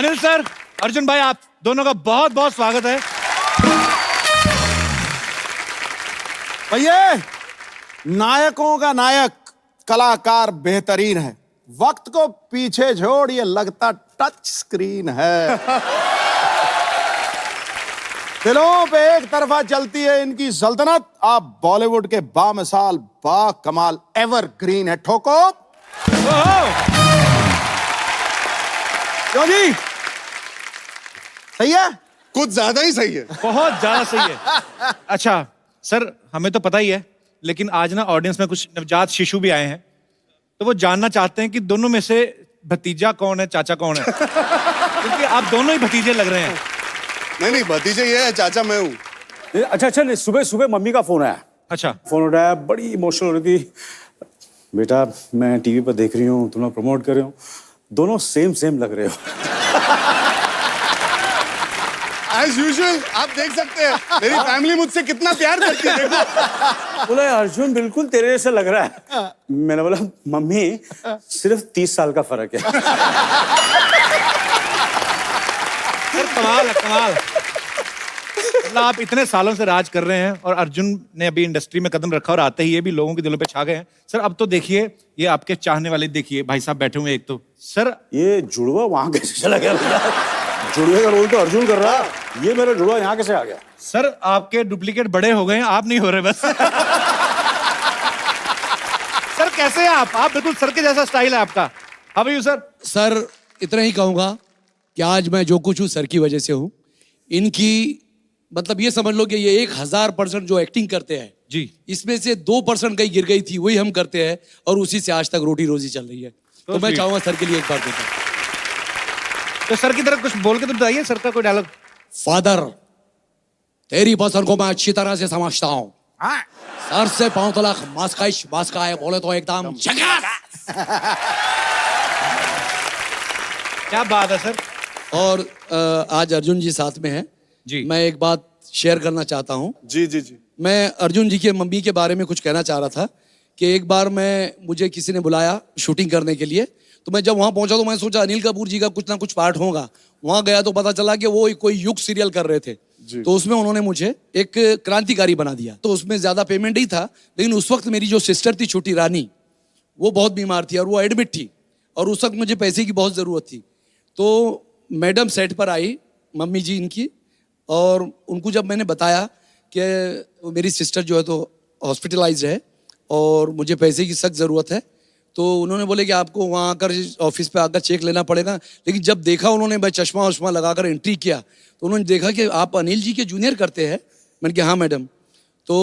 Anil sir, Arjun भाई, आप दोनों का बहुत बहुत स्वागत है। भैया, नायकों का नायक कलाकार बेहतरीन है, वक्त को पीछे छोड़ ये लगता टच स्क्रीन है। दिलों पे एक तरफा चलती है इनकी सल्तनत। आप बॉलीवुड के बामिसाल बा कमाल एवरग्रीन है। ठोको क्यों जी? सही है? कुछ ज्यादा ही सही है। बहुत ज्यादा सही है। अच्छा सर, हमें तो पता ही है, लेकिन आज ना ऑडियंस में कुछ नवजात शिशु भी आए हैं, तो वो जानना चाहते हैं कि दोनों में से भतीजा कौन है, चाचा कौन है। क्योंकि आप दोनों ही भतीजे लग रहे हैं। नहीं, भतीजे ये है, चाचा मैं हूँ। अच्छा, नहीं, सुबह सुबह मम्मी का फोन आया। अच्छा। फोन उठाया, बड़ी इमोशनल हो रही थी। बेटा, मैं टीवी पर देख रही हूँ, तुम लोग प्रमोट कर रहे हो, दोनों सेम लग रहे हो। As usual, आप देख सकते हैं मेरी फैमिली मुझसे कितना प्यार करती है। देखो। बोला अर्जुन बिल्कुल तेरे जैसा लग रहा है। मैंने बोला मम्मी सिर्फ 30 साल का फर्क है। सर कमाल है, कमाल। मतलब आप इतने सालों से राज कर रहे हैं और अर्जुन ने अभी इंडस्ट्री में कदम रखा और आते ही ये भी लोगों के दिलों पे छा गए हैं। सर अब तो देखिए, ये आपके चाहने वाले देखिए, भाई साहब बैठे हुए एक तो। सर ये जुड़वा वहां कैसे चला गया भैया? जुड़वे का रोल तो अर्जुन कर रहा, ये मेरा जुड़वा यहाँ कैसे आ गया? सर आपके डुप्लीकेट बड़े हो गए हैं, आप नहीं हो रहे बस। सर कैसे हैं आप? आप बिल्कुल सर के जैसा स्टाइल है आपका। How are you sir? Sir इतना ही कहूंगा कि आज मैं जो कुछ हूँ सर की वजह से हूँ। इनकी मतलब ये समझ लो कि ये 1000% जो एक्टिंग करते हैं जी, इसमें से 2% कहीं गिर गई थी, वही हम करते हैं और उसी से आज तक रोटी रोजी चल रही है। तो मैं चाहूंगा सर के लिए एक बार देता हूँ। तो सर की तरफ कुछ बोल के तो बताइए, सर का कोई डायलॉग। फादर, तेरी पसंद को मैं अच्छी तरह से समझता हूँ। सर से 5 लाख मास्का है बोले तो एकदम झकास। क्या बात है सर। और आज अर्जुन जी साथ में हैं जी। मैं एक बात शेयर करना चाहता हूँ। जी। मैं अर्जुन जी के मम्मी के बारे में कुछ कहना चाह रहा था कि एक बार मुझे किसी ने बुलाया शूटिंग करने के लिए, तो मैं जब वहां पहुंचा तो मैं सोचा अनिल कपूर जी का कुछ ना कुछ पार्ट होगा। वहां गया तो पता चला कि वो कोई युग सीरियल कर रहे थे, तो उसमें उन्होंने मुझे एक क्रांतिकारी बना दिया। तो उसमें ज्यादा पेमेंट ही था, लेकिन उस वक्त मेरी जो सिस्टर थी छोटी रानी, वो बहुत बीमार थी और वो एडमिट थी और उस वक्त मुझे पैसे की बहुत जरूरत थी। तो मैडम सेट पर आई, मम्मी जी इनकी, और उनको जब मैंने बताया कि मेरी सिस्टर जो है तो हॉस्पिटलाइज्ड है और मुझे पैसे की सख्त ज़रूरत है, तो उन्होंने बोले कि आपको वहाँ आकर ऑफिस पे आकर चेक लेना पड़ेगा। लेकिन जब देखा उन्होंने, मैं चश्मा वश्मा लगाकर एंट्री किया तो उन्होंने देखा कि आप अनिल जी के जूनियर करते हैं। मैंने कहा हाँ मैडम। तो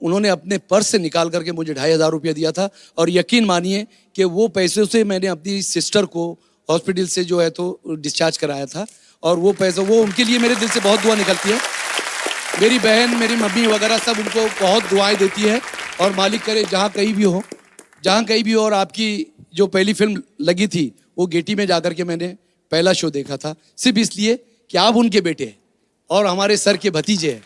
उन्होंने अपने पर्स से निकाल करके मुझे 2500 रुपया दिया था और यकीन मानिए कि वो पैसे से मैंने अपनी सिस्टर को हॉस्पिटल से जो है तो डिस्चार्ज कराया था। और वो पैसा, वो उनके लिए मेरे दिल से बहुत दुआ निकलती है। मेरी बहन, मेरी मम्मी वगैरह सब उनको बहुत दुआएं देती है और मालिक करे जहाँ कहीं भी हो। और आपकी जो पहली फिल्म लगी थी वो गेटी में जाकर के मैंने पहला शो देखा था, सिर्फ इसलिए कि आप उनके बेटे हैं और हमारे सर के भतीजे हैं।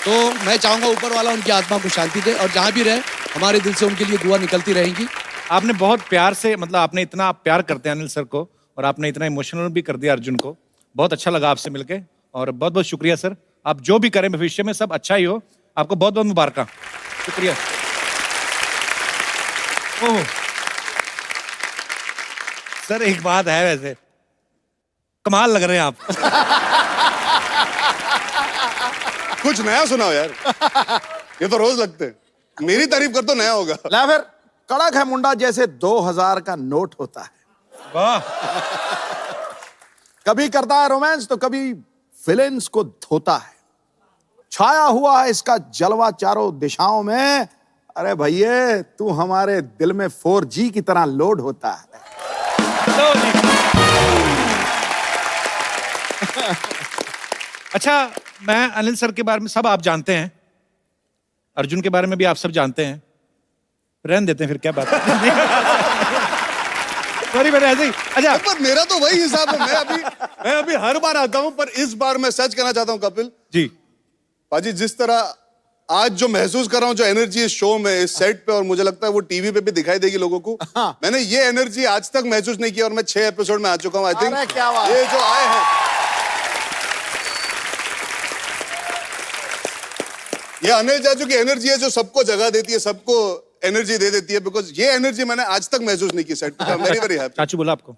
तो मैं चाहूँगा ऊपर वाला उनकी आत्मा को शांति दे और जहाँ भी रहे हमारे दिल से उनके लिए दुआ निकलती रहेंगी। आपने बहुत प्यार से, मतलब आपने इतना प्यार करते हैं अनिल सर को और आपने इतना इमोशनल भी कर दिया अर्जुन को। बहुत अच्छा लगा आपसे मिलके और बहुत बहुत शुक्रिया सर। आप जो भी करें भविष्य में सब अच्छा ही हो। आपको बहुत बहुत मुबारक। शुक्रिया। ओह सर, एक बात है, वैसे कमाल लग रहे हैं आप। कुछ नया सुनाओ यार। ये तो रोज लगते हैं। मेरी तारीफ कर तो नया होगा। ला फिर, कड़क है मुंडा जैसे 2000 का नोट होता है। वाह। कभी करता है रोमांस तो कभी विलेन्स को धोता है। छाया हुआ है इसका जलवा चारों दिशाओं में। अरे भैया, तू हमारे दिल में 4G की तरह लोड होता है। अच्छा, मैं अनिल सर के बारे में सब आप जानते हैं, अर्जुन के बारे में भी आप सब जानते हैं। रहने देते हैं फिर, क्या बात है। सॉरी मैंने ऐसे ही। अच्छा, पर मेरा तो वही हिसाब है। मैं अभी हर बार आता हूं, पर इस बार मैं सच कहना चाहता हूं कपिल जी। पाजी, जिस तरह आज जो महसूस कर रहा हूँ, जो एनर्जी इस शो में, इस सेट पे, और मुझे लगता है वो टीवी पे भी दिखाई देगी लोगों को। मैंने ये एनर्जी आज तक महसूस नहीं किया और मैं 6 एपिसोड में आ चुका हूँ। आई थिंक क्या बात। ये जो आए हैं, ये अनिल चाचू की एनर्जी है जो सबको जगह देती है, सबको एनर्जी दे देती है। बिकॉज ये एनर्जी मैंने आज तक महसूस नहीं की सेट पे। Very very happy. चाचू बोला आपको?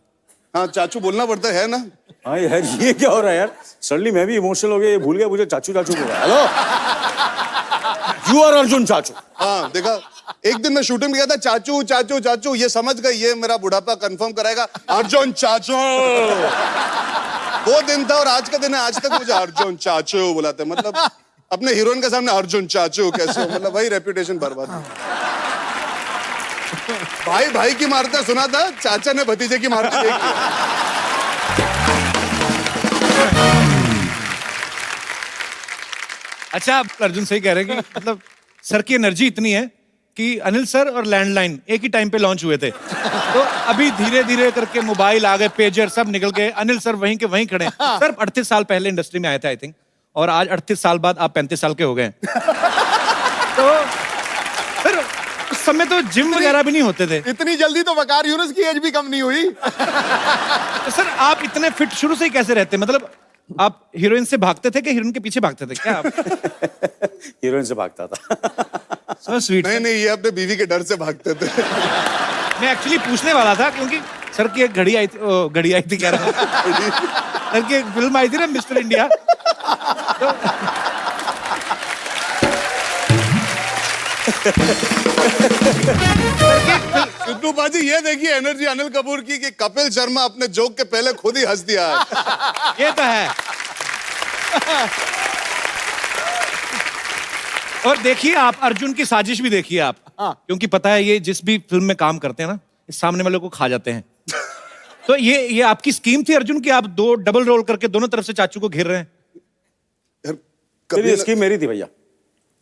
हाँ, चाचू बोलना पड़ता है ना। हाँ यार, ये क्या हो रहा है यार? सडनली मैं भी इमोशनल हो गया, ये भूल गया मुझे चाचू चाचू बोला। हेलो, यू आर अर्जुन चाचू। हाँ, देखा, एक दिन मैं शूटिंग में गया था, चाचू चाचू चाचू, ये समझ गए ये मेरा बुढ़ापा कंफर्म कराएगा, अर्जुन चाचू। वो दिन था और आज का दिन है, आज तक मुझे अर्जुन चाचू बुलाते। मतलब अपने हीरोइन के सामने अर्जुन चाचू कैसे हो? मतलब भाई रेपुटेशन बर्बाद। भाई भाई की मारता सुना था, चाचा ने भतीजे की मारती देखी। अच्छा, आप अर्जुन सही कह रहे हैं कि मतलब सर की एनर्जी इतनी है कि अनिल सर और लैंडलाइन एक ही टाइम पे लॉन्च हुए थे। तो अभी धीरे धीरे करके मोबाइल आ गए, पेजर सब निकल गए, अनिल सर वहीं के वहीं खड़े हैं। सर 38 साल पहले इंडस्ट्री में आए थे आई थिंक, और आज 38 साल बाद आप 35 साल के हो गए। तो सर उस समय तो जिम वगैरह भी नहीं होते थे। इतनी जल्दी तो वकार यूनुस की एज भी कम नहीं हुई। तो सर आप इतने फिट शुरू से ही कैसे रहते? मतलब आप हीरोइन से भागते थे कि हीरोइन के पीछे भागते थे क्या आप? हीरोइन से भागता था। So sweet. नहीं नहीं, ये अपने बीवी के डर से भागते थे। मैं एक्चुअली पूछने वाला था क्योंकि सर की एक घड़ी आई थी, घड़ी आई थी कह रहा हूं। सर की एक फिल्म आई थी ना, मिस्टर इंडिया। सिद्धू बाजी, ये देखिए एनर्जी अनिल कपूर की कि कपिल शर्मा अपने जोक के पहले खुद ही हंस दिया है। ये तो है। और देखिए आप अर्जुन की साजिश भी देखिए आप, क्योंकि पता है ये जिस भी फिल्म में काम करते हैं ना, इस सामने वाले को खा जाते हैं। तो ये आपकी स्कीम थी अर्जुन की, आप दो डबल रोल करके दोनों तरफ से चाचू को घेर रहे हैं? मेरी स्कीम मेरी थी भैया।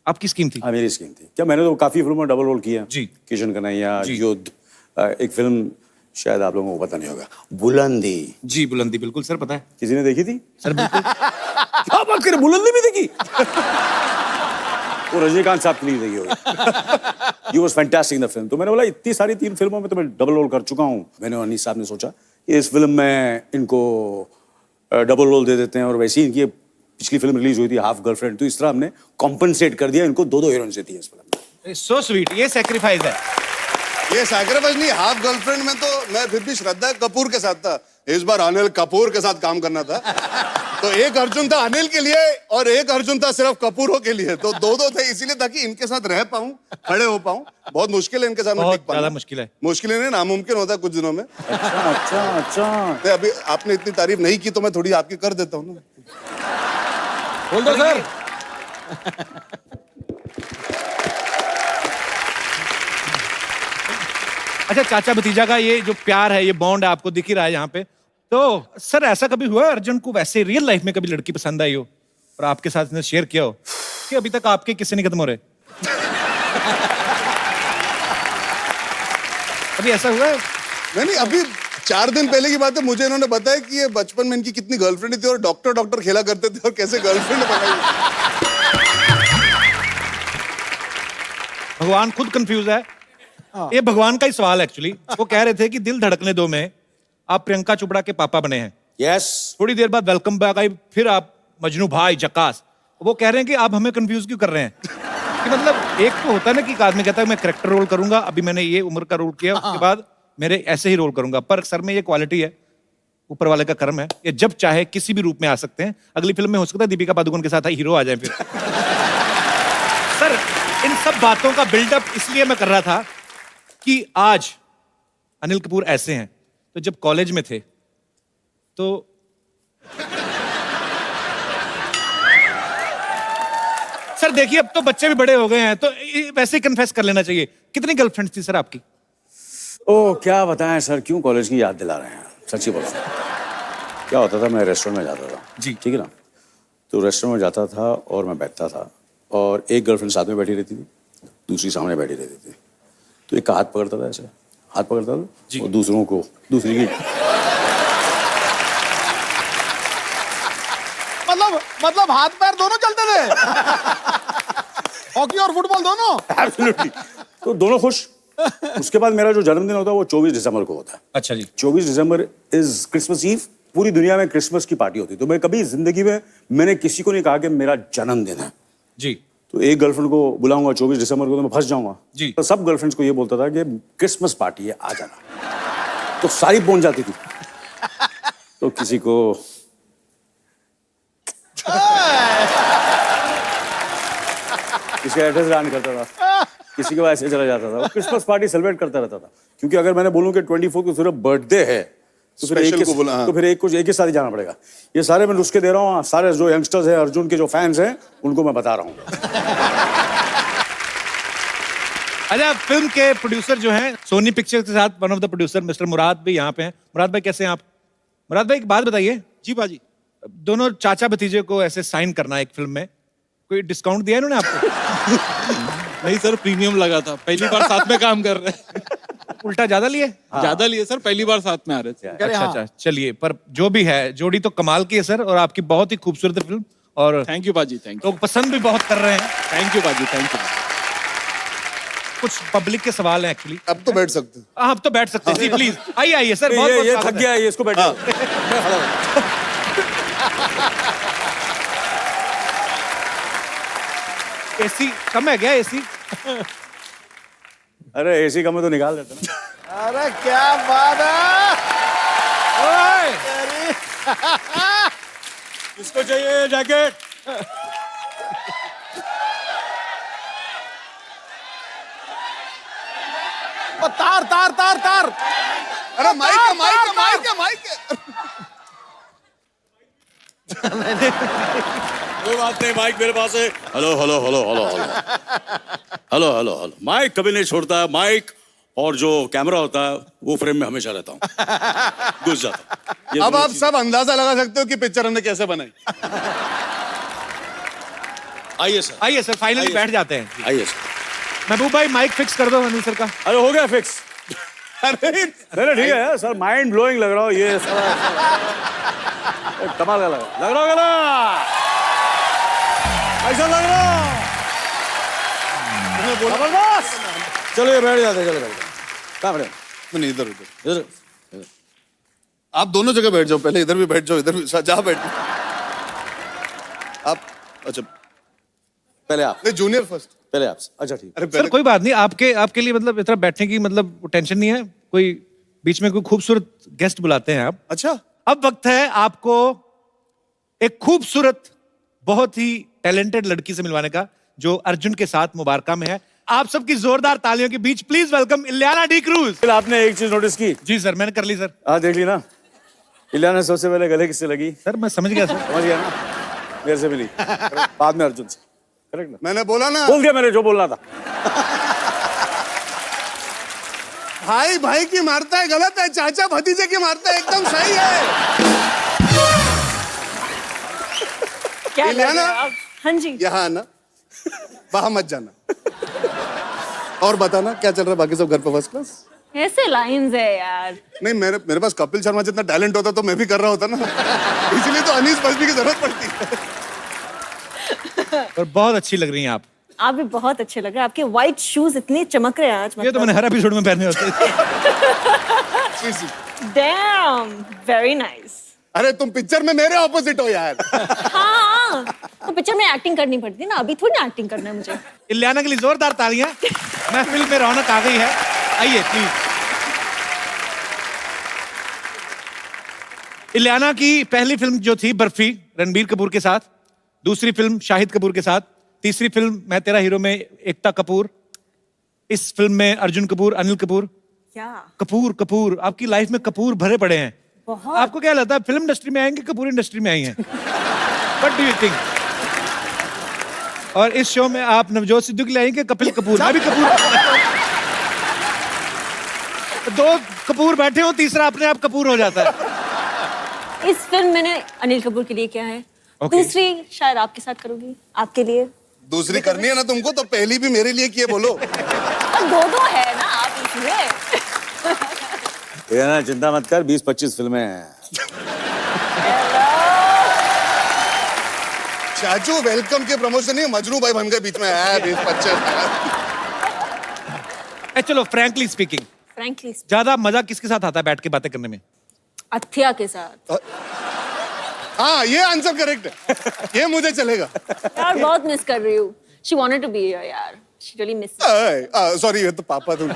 आपकी स्कीम थी? हाँ, मेरी स्कीम थी। क्या, मैंने तो काफी फिल्मों में डबल रोल किया जी। किशन कन्हैया, युद्ध, एक फिल्म शायद आप लोगों को पता नहीं होगा, बुलंदी। जी बुलंदी, बिल्कुल सर पता है। किसी ने देखी थी? सर बिल्कुल। क्या बात करे, बुलंदी भी देखी? वो रजनीकांत साहब की नहीं देखी होगी। You was fantastic in the film। तो मैंने बोला इतनी सारी 3 फिल्मों में तो मैं डबल रोल कर चुका हूँ। मैंने और अनीस साहब ने सोचा कि इस फिल्म में इनको डबल रोल दे देते हैं, और वैसे ही इनकी पिछली फिल्म रिलीज हुई थी हाफ गर्लफ्रेंड, तो इस तरह हमने कॉम्पनसेट कर दिया इनको, 2-2 हीरोइन से थी इस फिल्म में। सो स्वीट, ये सैक्रिफाइस है। ये सैक्रिफाइस नहीं, हाफ गर्लफ्रेंड में तो मैं फिर भी श्रद्धा कपूर के साथ था, इस बार अनिल कपूर के साथ काम करना था। तो एक अर्जुन था अनिल के लिए और एक अर्जुन था सिर्फ कपूरों के लिए। तो 2-2 थे, इसीलिए ताकि इनके साथ रह पाऊं, खड़े हो पाऊं। बहुत मुश्किल है इनके साथ में टिक पाना। ज्यादा मुश्किल है। मुश्किल नहीं, नामुमकिन होता है कुछ दिनों में। अच्छा। अभी आपने इतनी तारीफ नहीं की तो मैं थोड़ी आपकी कर देता हूँ ना। बोल दो सर। अच्छा, चाचा भतीजा का ये जो प्यार है, ये बॉन्ड है, आपको दिख ही रहा है यहाँ पे। तो सर ऐसा कभी हुआ है अर्जुन को वैसे रियल लाइफ में कभी लड़की पसंद आई हो और आपके साथ इसने शेयर किया हो कि अभी तक आपके किस्से नहीं खत्म हो रहे? अभी ऐसा हुआ है? नहीं, अभी 4 दिन पहले की बात है, मुझे इन्होंने बताया कि ये बचपन में इनकी कितनी गर्लफ्रेंड थी और डॉक्टर खेला करते थे और कैसे गर्लफ्रेंड बनाई। भगवान खुद कंफ्यूज है। ये भगवान का ही सवाल एक्चुअली। वो कह रहे थे कि दिल धड़कने दो में आप प्रियंका चोपड़ा के पापा बने हैं। यस। थोड़ी देर बाद वेलकम बैक आई, फिर आप मजनू भाई जकास। वो कह रहे हैं कि आप हमें कंफ्यूज क्यों कर रहे हैं? कि मतलब एक तो होता है ना कि एक आदमी कहता है मैं कैरेक्टर रोल करूंगा, अभी मैंने ये उम्र का रोल किया, उसके बाद मेरे ऐसे ही रोल करूंगा। पर सर में ये क्वालिटी है, ऊपर वाले का कर्म है, ये जब चाहे किसी भी रूप में आ सकते हैं। अगली फिल्म में हो सकता है दीपिका पादुकोण के साथ हीरो आ जाए फिर। सर इन सब बातों का बिल्डअप इसलिए मैं कर रहा था कि आज अनिल कपूर ऐसे हैं, तो जब कॉलेज में थे तो सर देखिए अब तो बच्चे भी बड़े हो गए हैं, तो वैसे ही कन्फेस कर लेना चाहिए। कितनी गर्लफ्रेंड थी सर आपकी? ओह क्या बताएं सर, क्यों कॉलेज की याद दिला रहे हैं? सच्ची बोल रहा हूं। क्या होता था, मैं रेस्टोरेंट में जाता था जी, ठीक है ना, तो रेस्टोरेंट में जाता था और मैं बैठता था और एक गर्लफ्रेंड साथ में बैठी रहती थी, दूसरी सामने बैठी रहती थी। तो एक का हाथ पकड़ता था, ऐसे हाथ पकड़ता था और दूसरों को दूसरी की मतलब हाथ पैर दोनों चलते थे। हॉकी और फुटबॉल दोनों। एब्सोल्युटली। तो दोनों खुश। उसके बाद मेरा जो जन्मदिन होता है वो 24 दिसंबर को होता है। अच्छा जी। 24 दिसंबर इज क्रिसमस ईव। पूरी दुनिया में क्रिसमस की पार्टी होती है, तो मैं कभी जिंदगी में मैंने किसी को नहीं कहा कि मेरा जन्मदिन है। जी। तो एक गर्लफ्रेंड को बुलाऊंगा 24 दिसंबर को तो मैं फंस जाऊंगा जी। तो सब गर्लफ्रेंड्स को ये बोलता था कि क्रिसमस पार्टी है, आ जाना। तो सारी पहुंच जाती थी। तो किसी को किसी का एड्रेस दान करता था, किसी के ऐसे चला जाता था। वो क्रिसमस पार्टी सेलिब्रेट करता रहता था, क्योंकि अगर मैंने बोलूं कि 24 को सिर्फ बर्थडे है तो फिर Special को बोला, हाँ। तो फिर एक ही साथ ही जाना पड़ेगा। ये सारे मैं नुस्खे दे रहा हूँ, सारे जो यंगस्टर्स हैं, अर्जुन के जो फैंस हैं, उनको मैं बता रहा हूँ। अच्छा, फिल्म के प्रोड्यूसर जो हैं सोनी पिक्चर्स के साथ one of the producer mister Murad भी यहाँ पे हैं। मुराद भाई कैसे हैं आप? मुराद भाई एक बात बताइए। जी बाजी। दोनों चाचा भतीजे को ऐसे साइन करना है एक फिल्म में, कोई डिस्काउंट दिया इन्होंने आपको? नहीं सर, प्रीमियम लगा था, पहली बार साथ में काम कर रहे हैं। उल्टा ज्यादा लिए? ज्यादा लिए सर, पहली बार साथ में आ रहे थे। अच्छा अच्छा, चलिए, पर जो भी है जोड़ी तो कमाल की है सर, और आपकी बहुत ही खूबसूरत है फिल्म, और थैंक यू बाजी, थैंक यू। लोग पसंद भी बहुत कर रहे हैं। थैंक यू बाजी, थैंक यू। कुछ पब्लिक के सवाल हैं एक्चुअली। अब तो बैठ सकते हैं। आप तो बैठ सकते हैं जी, प्लीज आइए आइए सर। बहुत ये बहुत थक गया है, ये इसको बैठा। एसी कम है क्या? एसी अरे एसी का मैं तो निकाल देता ना। अरे क्या बात है। किसको चाहिए जैकेट? ओ, तार तार तार तार। अरे माइक है, माइक है, माइक है, माइक है। कोई बात नहीं, माइक मेरे पास है। Hello hello hello hello hello hello hello hello. Mic कभी नहीं छोड़ता है। माइक और जो कैमरा होता है वो फ्रेम में हमेशा रहता हूँ, घुस जाता हूँ। अब आप सब अंदाजा लगा सकते हो कि पिक्चर हमने कैसे बनाई। आइए सर, आइए सर, फाइनली आइए बैठ सर। जाते हैं। आइए सर। महबूब भाई माइक फिक्स कर दो अनिल सर का। अरे हो गया फिक्स। अरे नहीं ठीक है सर, माइंड ब्लोइंग लग रहा हो ये सारा। कमाल का लग रहा होगा ना, ऐसा लग रहा हो। जबरदस्त। चलो ये बैठ जाते, चलो बैठ जाते। कहाँ बैठे? नहीं, इधर उधर। इधर। आप दोनों जगह बैठ जाओ, पहले इधर भी बैठ जाओ, इधर भी जहाँ बैठ आप। अच्छा पहले आप, नहीं, जूनियर फर्स्ट। पहले आप। अच्छा ठीक। अरे सर पहले कोई बात नहीं, आपके लिए मतलब इतना बैठने की मतलब टेंशन नहीं है। कोई बीच में कोई खूबसूरत गेस्ट बुलाते हैं आप। अच्छा, अब वक्त है आपको एक खूबसूरत, बहुत ही टैलेंटेड लड़की से मिलवाने का, जो अर्जुन के साथ मुबारका में है। आप सबकी जोरदार तालियों के बीच please welcome Ileana D'Cruz. आपने एक चीज नोटिस की? जी सर, मैंने कर ली सर। हाँ देख ली ना, इलियाना सबसे पहले गले किससे लगी? सर मैं समझ गया सर। समझ गया ना, मेरे से मिली, बाद में अर्जुन से। करेक्ट ना? मैंने बोला ना, बोल दिया मैंने जो बोलना था। भाई भाई की मारता है गलत है, चाचा भतीजे की मारता है एकदम सही है। क्या लग इलियाना? रहा है आप? हाँ जी। यहाँ आना, वहां मत जाना। और बताना क्या चल रहा है, बाकी सब घर पे फर्स्ट क्लास? ऐसे लाइंस है यार। नहीं, मेरे पास कपिल शर्मा जितना टैलेंट होता तो मैं भी कर रहा होता ना। इसलिए तो अनीस बजनी की जरूरत पड़ती है। और बहुत अच्छी लग रही हैं आप। आप भी बहुत अच्छे लग रहे हैं, आपके व्हाइट शूज इतने चमक रहे हैं आज। ये तो मैंने हर एपिसोड में पहने होते हैं। Dam, very nice. अरे तुम पिक्चर में मेरे ऑपोजिट हो यार। हाँ, तो पिक्चर में एक्टिंग करनी पड़ती है ना, अभी थोड़ी ना एक्टिंग करना है मुझे। इलियाना के लिए जोरदार तालियां। महफिल में रौनक आ गई है। आइए प्लीज। इलियाना की पहली फिल्म जो थी बर्फी, रणबीर कपूर के साथ। दूसरी फिल्म शाहिद कपूर के साथ। तीसरी फिल्म मैं तेरा हीरो में एकता कपूर। इस फिल्म में अर्जुन कपूर, अनिल कपूर। क्या कपूर कपूर, आपकी लाइफ में कपूर भरे पड़े हैं। बहुत। आपको क्या लगता है, फिल्म इंडस्ट्री में आएंगे, कपूर इंडस्ट्री में आई हैं? What do you think? और इस शो में आप नवजोत सिद्धू के लिए आएंगे, कपिल कपूर? मैं भी कपूर। दो कपूर बैठे हो, तीसरा अपने आप कपूर हो जाता है। इस फिल्म मैंने अनिल कपूर के लिए किया है। Okay. दूसरी शायद आपके साथ करूंगी, आपके लिए। दूसरी करनी है ना तुमको, तो पहली भी मेरे लिए किए बोलो। और दो है ना आप इसमें। इलियाना चिंता मत कर, 20-25 फिल्में हैं। चाचू वेलकम के प्रमोशन नहीं, मजनू भाई बन गए बीच में। 20-25 चलो फ्रैंकली स्पीकिंग, फ्रैंकली ज्यादा मजा किसके साथ आता है बैठ के बातें करने में? अथिया के साथ। हाँ, ये आंसर करेक्ट है, ये मुझे चलेगा। यार बहुत मिस कर रही हूँ। She wanted to be here यार। She really missed me. Sorry, ये तो पापा तुम।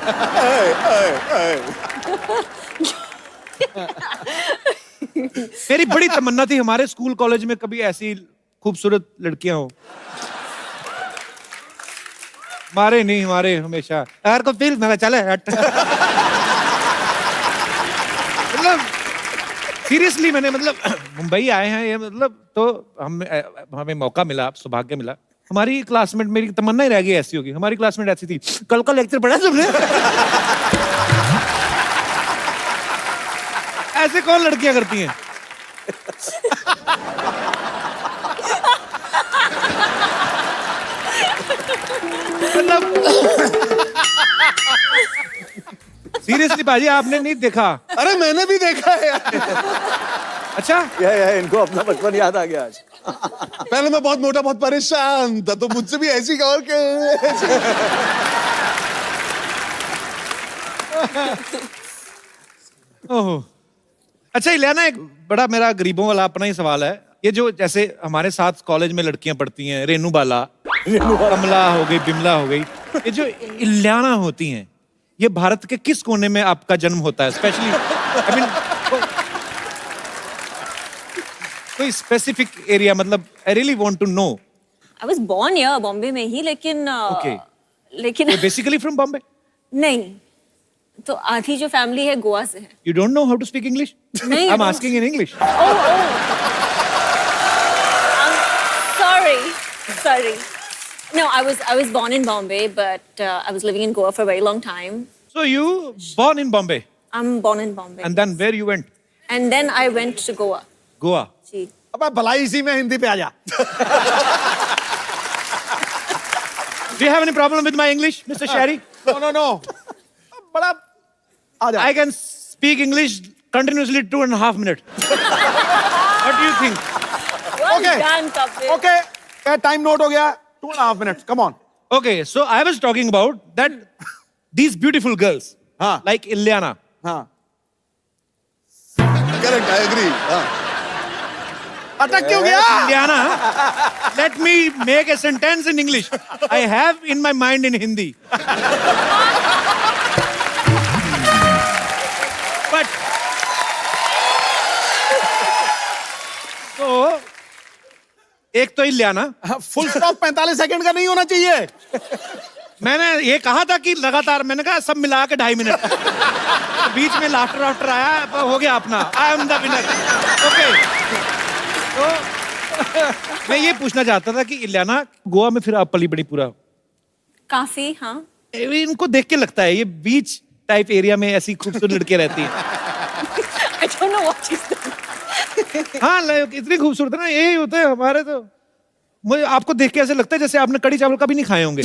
मेरी बड़ी तमन्ना थी हमारे स्कूल कॉलेज में कभी ऐसी खूबसूरत लड़कियां हो। हमारे नहीं, हमारे हमेशा यार को फील मेरा चले हट। मतलब सीरियसली मैंने मतलब मुंबई आए हैं ये मतलब, तो हमें मौका मिला, सौभाग्य मिला। हमारी क्लासमेट, मेरी तमन्ना ही रह गई ऐसी होगी, हमारी क्लासमेट ऐसी थी। कल का लेक्चर पढ़ा तुमने? ऐसे कौन लड़कियां करती हैं? मतलब सीरियसली बाजी आपने नहीं देखा? अरे मैंने भी देखा है यार। अच्छा, इनको अपना बचपन याद आ गया आज। पहले मैं बहुत मोटा, बहुत परेशान था, तो मुझसे भी ऐसी और के। ओह अच्छा इलियाना, एक बड़ा मेरा गरीबों वाला अपना ही सवाल है। ये जो जैसे हमारे साथ कॉलेज में लड़कियां पढ़ती हैं, रेनू बाला, कमला हो गई, बिमला हो गई, ये जो इलियाना होती हैं, ये भारत के किस कोने में आपका जन्म होता है? स्पेशली आई मीन कोई स्पेसिफिक एरिया, मतलब I really want to know. I was born here, Bombay में ही, लेकिन Okay. लेकिन बेसिकली फ्रॉम बॉम्बे? नहीं, तो आधी जो फैमिली है गोवा से है। You don't know how to speak English? नहीं, I am I don't. Asking in English. Sorry. No, I was born in Bombay, but I was living in Goa for a very long time. So you born in Bombay I'm born in Bombay. and then where you went? And then I went to Goa. Goa. जी। अबे भलाई इसी में हिंदी पे आ जा। Do you have any problem with my English, Mr. Sherry? No. बड़ा आ जा। I can speak English continuously 2.5 minutes. What do you think? Well Okay. done, Kapil. Okay, time note हो गया। 2.5 minutes, come on. Okay, so I was talking about that these beautiful girls, हाँ। like Ilyana. हाँ, correct, I agree. अटक क्यों गया? Ilyana, let me make a sentence in English. I have in my mind in Hindi. But so एक तो Ileana, full stop 45 second का नहीं होना चाहिए। मैंने ये कहा था कि लगातार, मैंने कहा सब मिला के 2.5 मिनट। तो बीच में लाफ्टर आया, हो गया अपना, I am the winner. Okay, तो मैं ये पूछना चाहता था कि इलियाना, गोवा में फिर आप पली बड़ी पूरा, काफी, हाँ। इनको देख के लगता है ये बीच टाइप एरिया में ऐसी खूबसूरत लड़कियां रहती हैं। I don't know what she's doing. हाँ, इतनी खूबसूरत है ना, यही होता है हमारे। तो मुझे आपको देख के ऐसे लगता है जैसे आपने कड़ी चावल कभी नहीं खाए होंगे।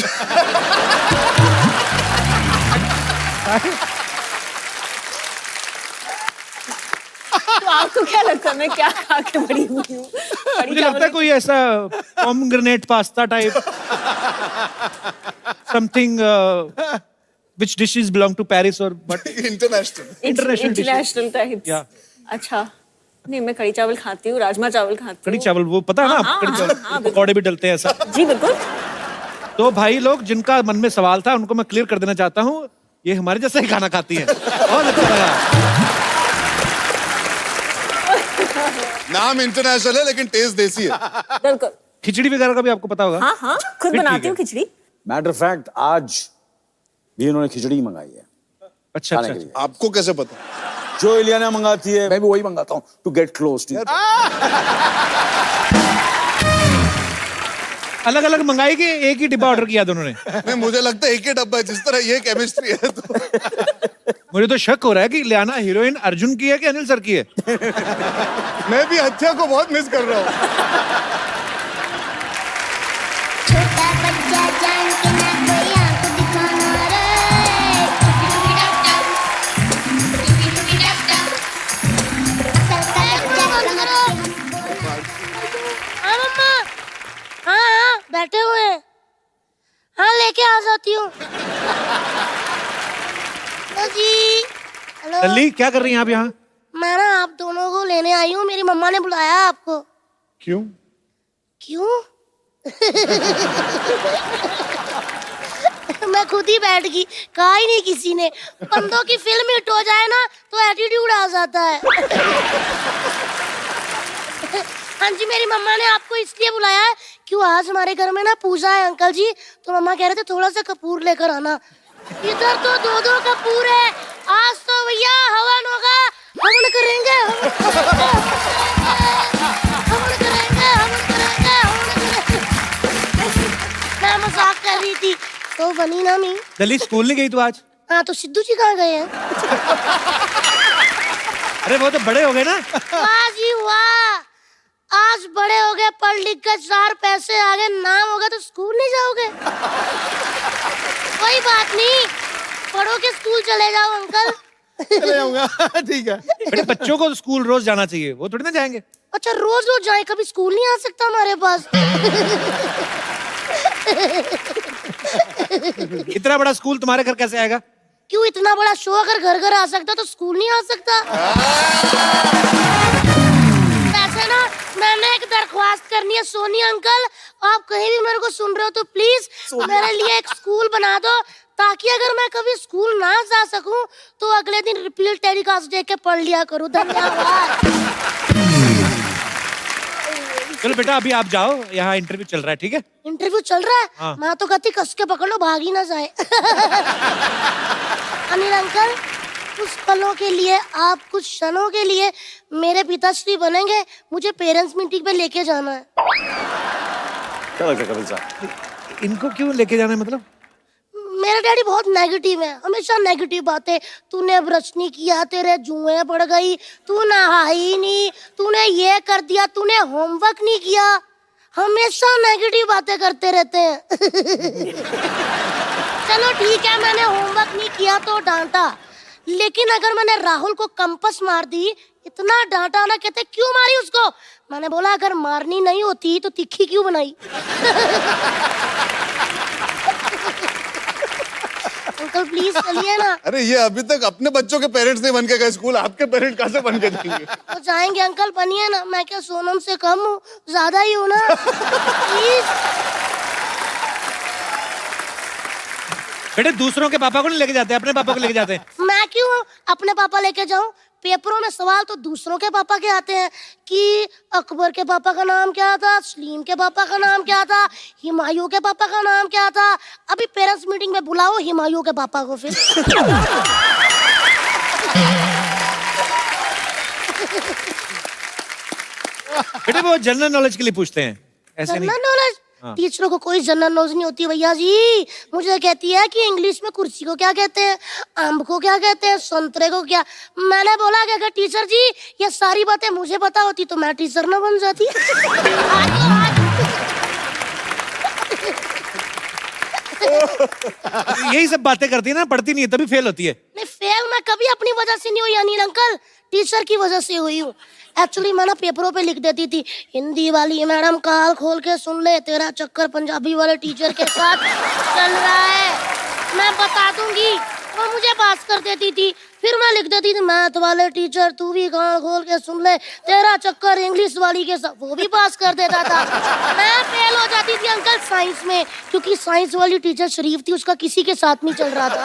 तो आपको क्या लगता है मैं क्या खा के बड़ी हुई हूँ? कढ़ी मुझे लगता है चावल- कोई ऐसा pomegranate pasta type something which dishes belong to Paris or but international. international dishes. International types. Yeah. अच्छा, नहीं मैं कढ़ी चावल खाती हूँ, राजमा चावल खाती हूँ। कड़ी चावल वो पता है ना, हाँ, आपको कड़ी हाँ, चावल हाँ, पकौड़े भी डलते हैं ऐसा। जी बिल्कुल। तो भाई लोग जिनका मन में सवाल था उनको मैं क्लियर कर देना चाहता हूँ, ये हमारे जैसा ही खाना खाती है। बहुत अच्छा लगा। नाम इंटरनेशनल है लेकिन टेस्ट देसी है। बिल्कुल। खिचड़ी वगैरह का भी आपको पता होगा? हाँ हाँ, खुद फिर बनाती ठीक है। हूँ खिचड़ी। मैटर फैक्ट आज भी इन्होंने खिचड़ी मंगाई है अच्छा खाने अच्छा। के लिए। आपको कैसे पता? जो इलियाना मंगाती है मैं भी वही मंगाता हूँ टू गेट क्लोज टू। अलग अलग मंगाई कि एक ही डिब्बा ऑर्डर किया दोनों ने? नहीं, मुझे लगता है एक ही डब्बा है, जिस तरह ये केमिस्ट्री है तो। मुझे तो शक हो रहा है कि इलियाना हीरोइन अर्जुन की है कि अनिल सर की है। मैं भी हत्या को बहुत मिस कर रहा हूँ। छोटा बच्चा जान के ना कोई आंख दिखाना रे। जाती हूँ। हेलो जी। हेलो। लल्ली क्या कर रही हैं आप यहाँ? मैं ना आप दोनों को लेने आई हूँ, मेरी मम्मा ने बुलाया आपको। क्यों? क्यों? मैं खुद ही बैठ गई, कहा ही नहीं किसी ने। बंदों की फिल्म हिट हो जाए ना तो एटीट्यूड आ जाता है। हाँ जी, मेरी मम्मा ने आपको इसलिए बुलाया है क्यों आज हमारे घर में ना पूजा है अंकल जी, तो मम्मा कह रहे थे थोड़ा सा कपूर लेकर आना। इधर तो 2-2 कपूर है, आज तो भैया हवन होगा, हवन करेंगे, हवन करेंगे। मैं मजाक कर रही थी तो बनी ना नहीं। लल्ली स्कूल नहीं गई तू आज? हाँ, तो सिद्धू जी कहाँ गए हैं? अरे वो तो बड़े हो गए ना। वाह जी वाह, आज बड़े हो गए, पढ़ लिख कर 4 पैसे आ गए, नाम होगा तो स्कूल नहीं जाओगे? कोई बात नहीं, पढ़ो के स्कूल चले जाओ अंकल। चले जाऊंगा। ठीक है। बेटे बच्चों को तो स्कूल रोज जाना चाहिए, वो थोड़ी ना जाएंगे। अच्छा, रोज रोज जाए, कभी स्कूल नहीं आ सकता हमारे पास? इतना बड़ा स्कूल तुम्हारे घर कैसे आएगा? क्यों, इतना बड़ा शो अगर घर घर आ सकता तो स्कूल नहीं आ सकता? वैसे ना मैंने एक दरख्वास्त करनी है सोनी अंकल, आप कहीं भी मेरे को सुन रहे हो तो प्लीज मेरे लिए एक स्कूल बना दो, ताकि अगर मैं कभी स्कूल ना जा सकूं तो अगले दिन रिपीट टेलीकास्ट देख के पढ़ लिया करूं। धन्यवाद। चलो बेटा अभी आप जाओ, यहाँ इंटरव्यू चल रहा है, ठीक है? इंटरव्यू चल रहा है? हाँ। मैं तो कहती कस के पकड़ लो, भाग ही ना जाए। अनिल अंकल, कुछ पलों के लिए, आप कुछ क्षणों के लिए मेरे पिताश्री बनेंगे, मुझे पेरेंट्स मीटिंग पे लेके जाना है। क्या लगता है कपिल साहब? इनको क्यों लेके जाना है मतलब? मेरा डैडी बहुत नेगेटिव है, हमेशा नेगेटिव बातें। तूने ब्रश नहीं किया, तेरे जुएं पड़ गई, तू नहाई नहीं, तूने ये कर दिया, तूने होमवर्क नहीं किया, हमेशा नेगेटिव बातें करते रहते हैं। चलो ठीक है, मैंने होमवर्क नहीं किया तो डांटा, लेकिन अगर मैंने राहुल को कंपास मार दी, इतना डांटा ना, कहते क्यों मारी उसको? मैंने बोला अगर मारनी नहीं होती तो तिखी क्यों बनाई? अंकल प्लीज चलिए ना। अरे ये अभी तक अपने बच्चों के पेरेंट्स नहीं बन के गए स्कूल, आपके पेरेंट्स कहाँ से बन के जाएंगे? तो जाएंगे अंकल, बनिए ना, मैं क्या सोनम से कम हूँ, ज्यादा ही हूँ ना। प्लीज। बेटे दूसरों के पापा को नहीं लेके जाते, अपने पापा को लेके जाते हैं। मैं क्यों अपने पापा लेके जाऊं? पेपरों में सवाल तो दूसरों के पापा के आते हैं कि अकबर के पापा का नाम क्या था, सलीम के पापा का नाम क्या था, हुमायूं के पापा का नाम क्या था। अभी पेरेंट्स मीटिंग में बुलाओ हुमायूं के पापा को फिर। बेटे वो जनरल नॉलेज के लिए पूछते हैं, ऐसे नहीं। General knowledge? टीचरों को कोई जनरल नॉलेज नहीं होती भैया जी। मुझे कहती है कि इंग्लिश में कुर्सी को क्या कहते हैं, आम को क्या कहते हैं, संतरे को क्या। मैंने बोला कि अगर टीचर जी ये सारी बातें मुझे पता होती तो मैं टीचर ना बन जाती। यही सब बातें करती है ना, पढ़ती नहीं है तभी फेल होती है। नहीं, फेल मैं कभी अपनी वजह से नहीं हुई अनिल अंकल, टीचर की वजह से हुई हूँ। एक्चुअली मैं ना पेपरों पे लिख देती थी, हिंदी वाली मैडम काल खोल के सुन ले, तेरा चक्कर पंजाबी वाले टीचर के साथ चल रहा है, मैं बता दूंगी। वो मुझे पास कर देती थी। फिर मैं लिख देती थी, मैथ वाले टीचर तू भी कान खोल के सुन ले, तेरा चक्कर इंग्लिश वाली के साथ, वो भी पास कर देता था। मैं फेल हो जाती थी अंकल साइंस में, क्योंकि साइंस वाली टीचर शरीफ थी, उसका किसी के साथ नहीं चल रहा था।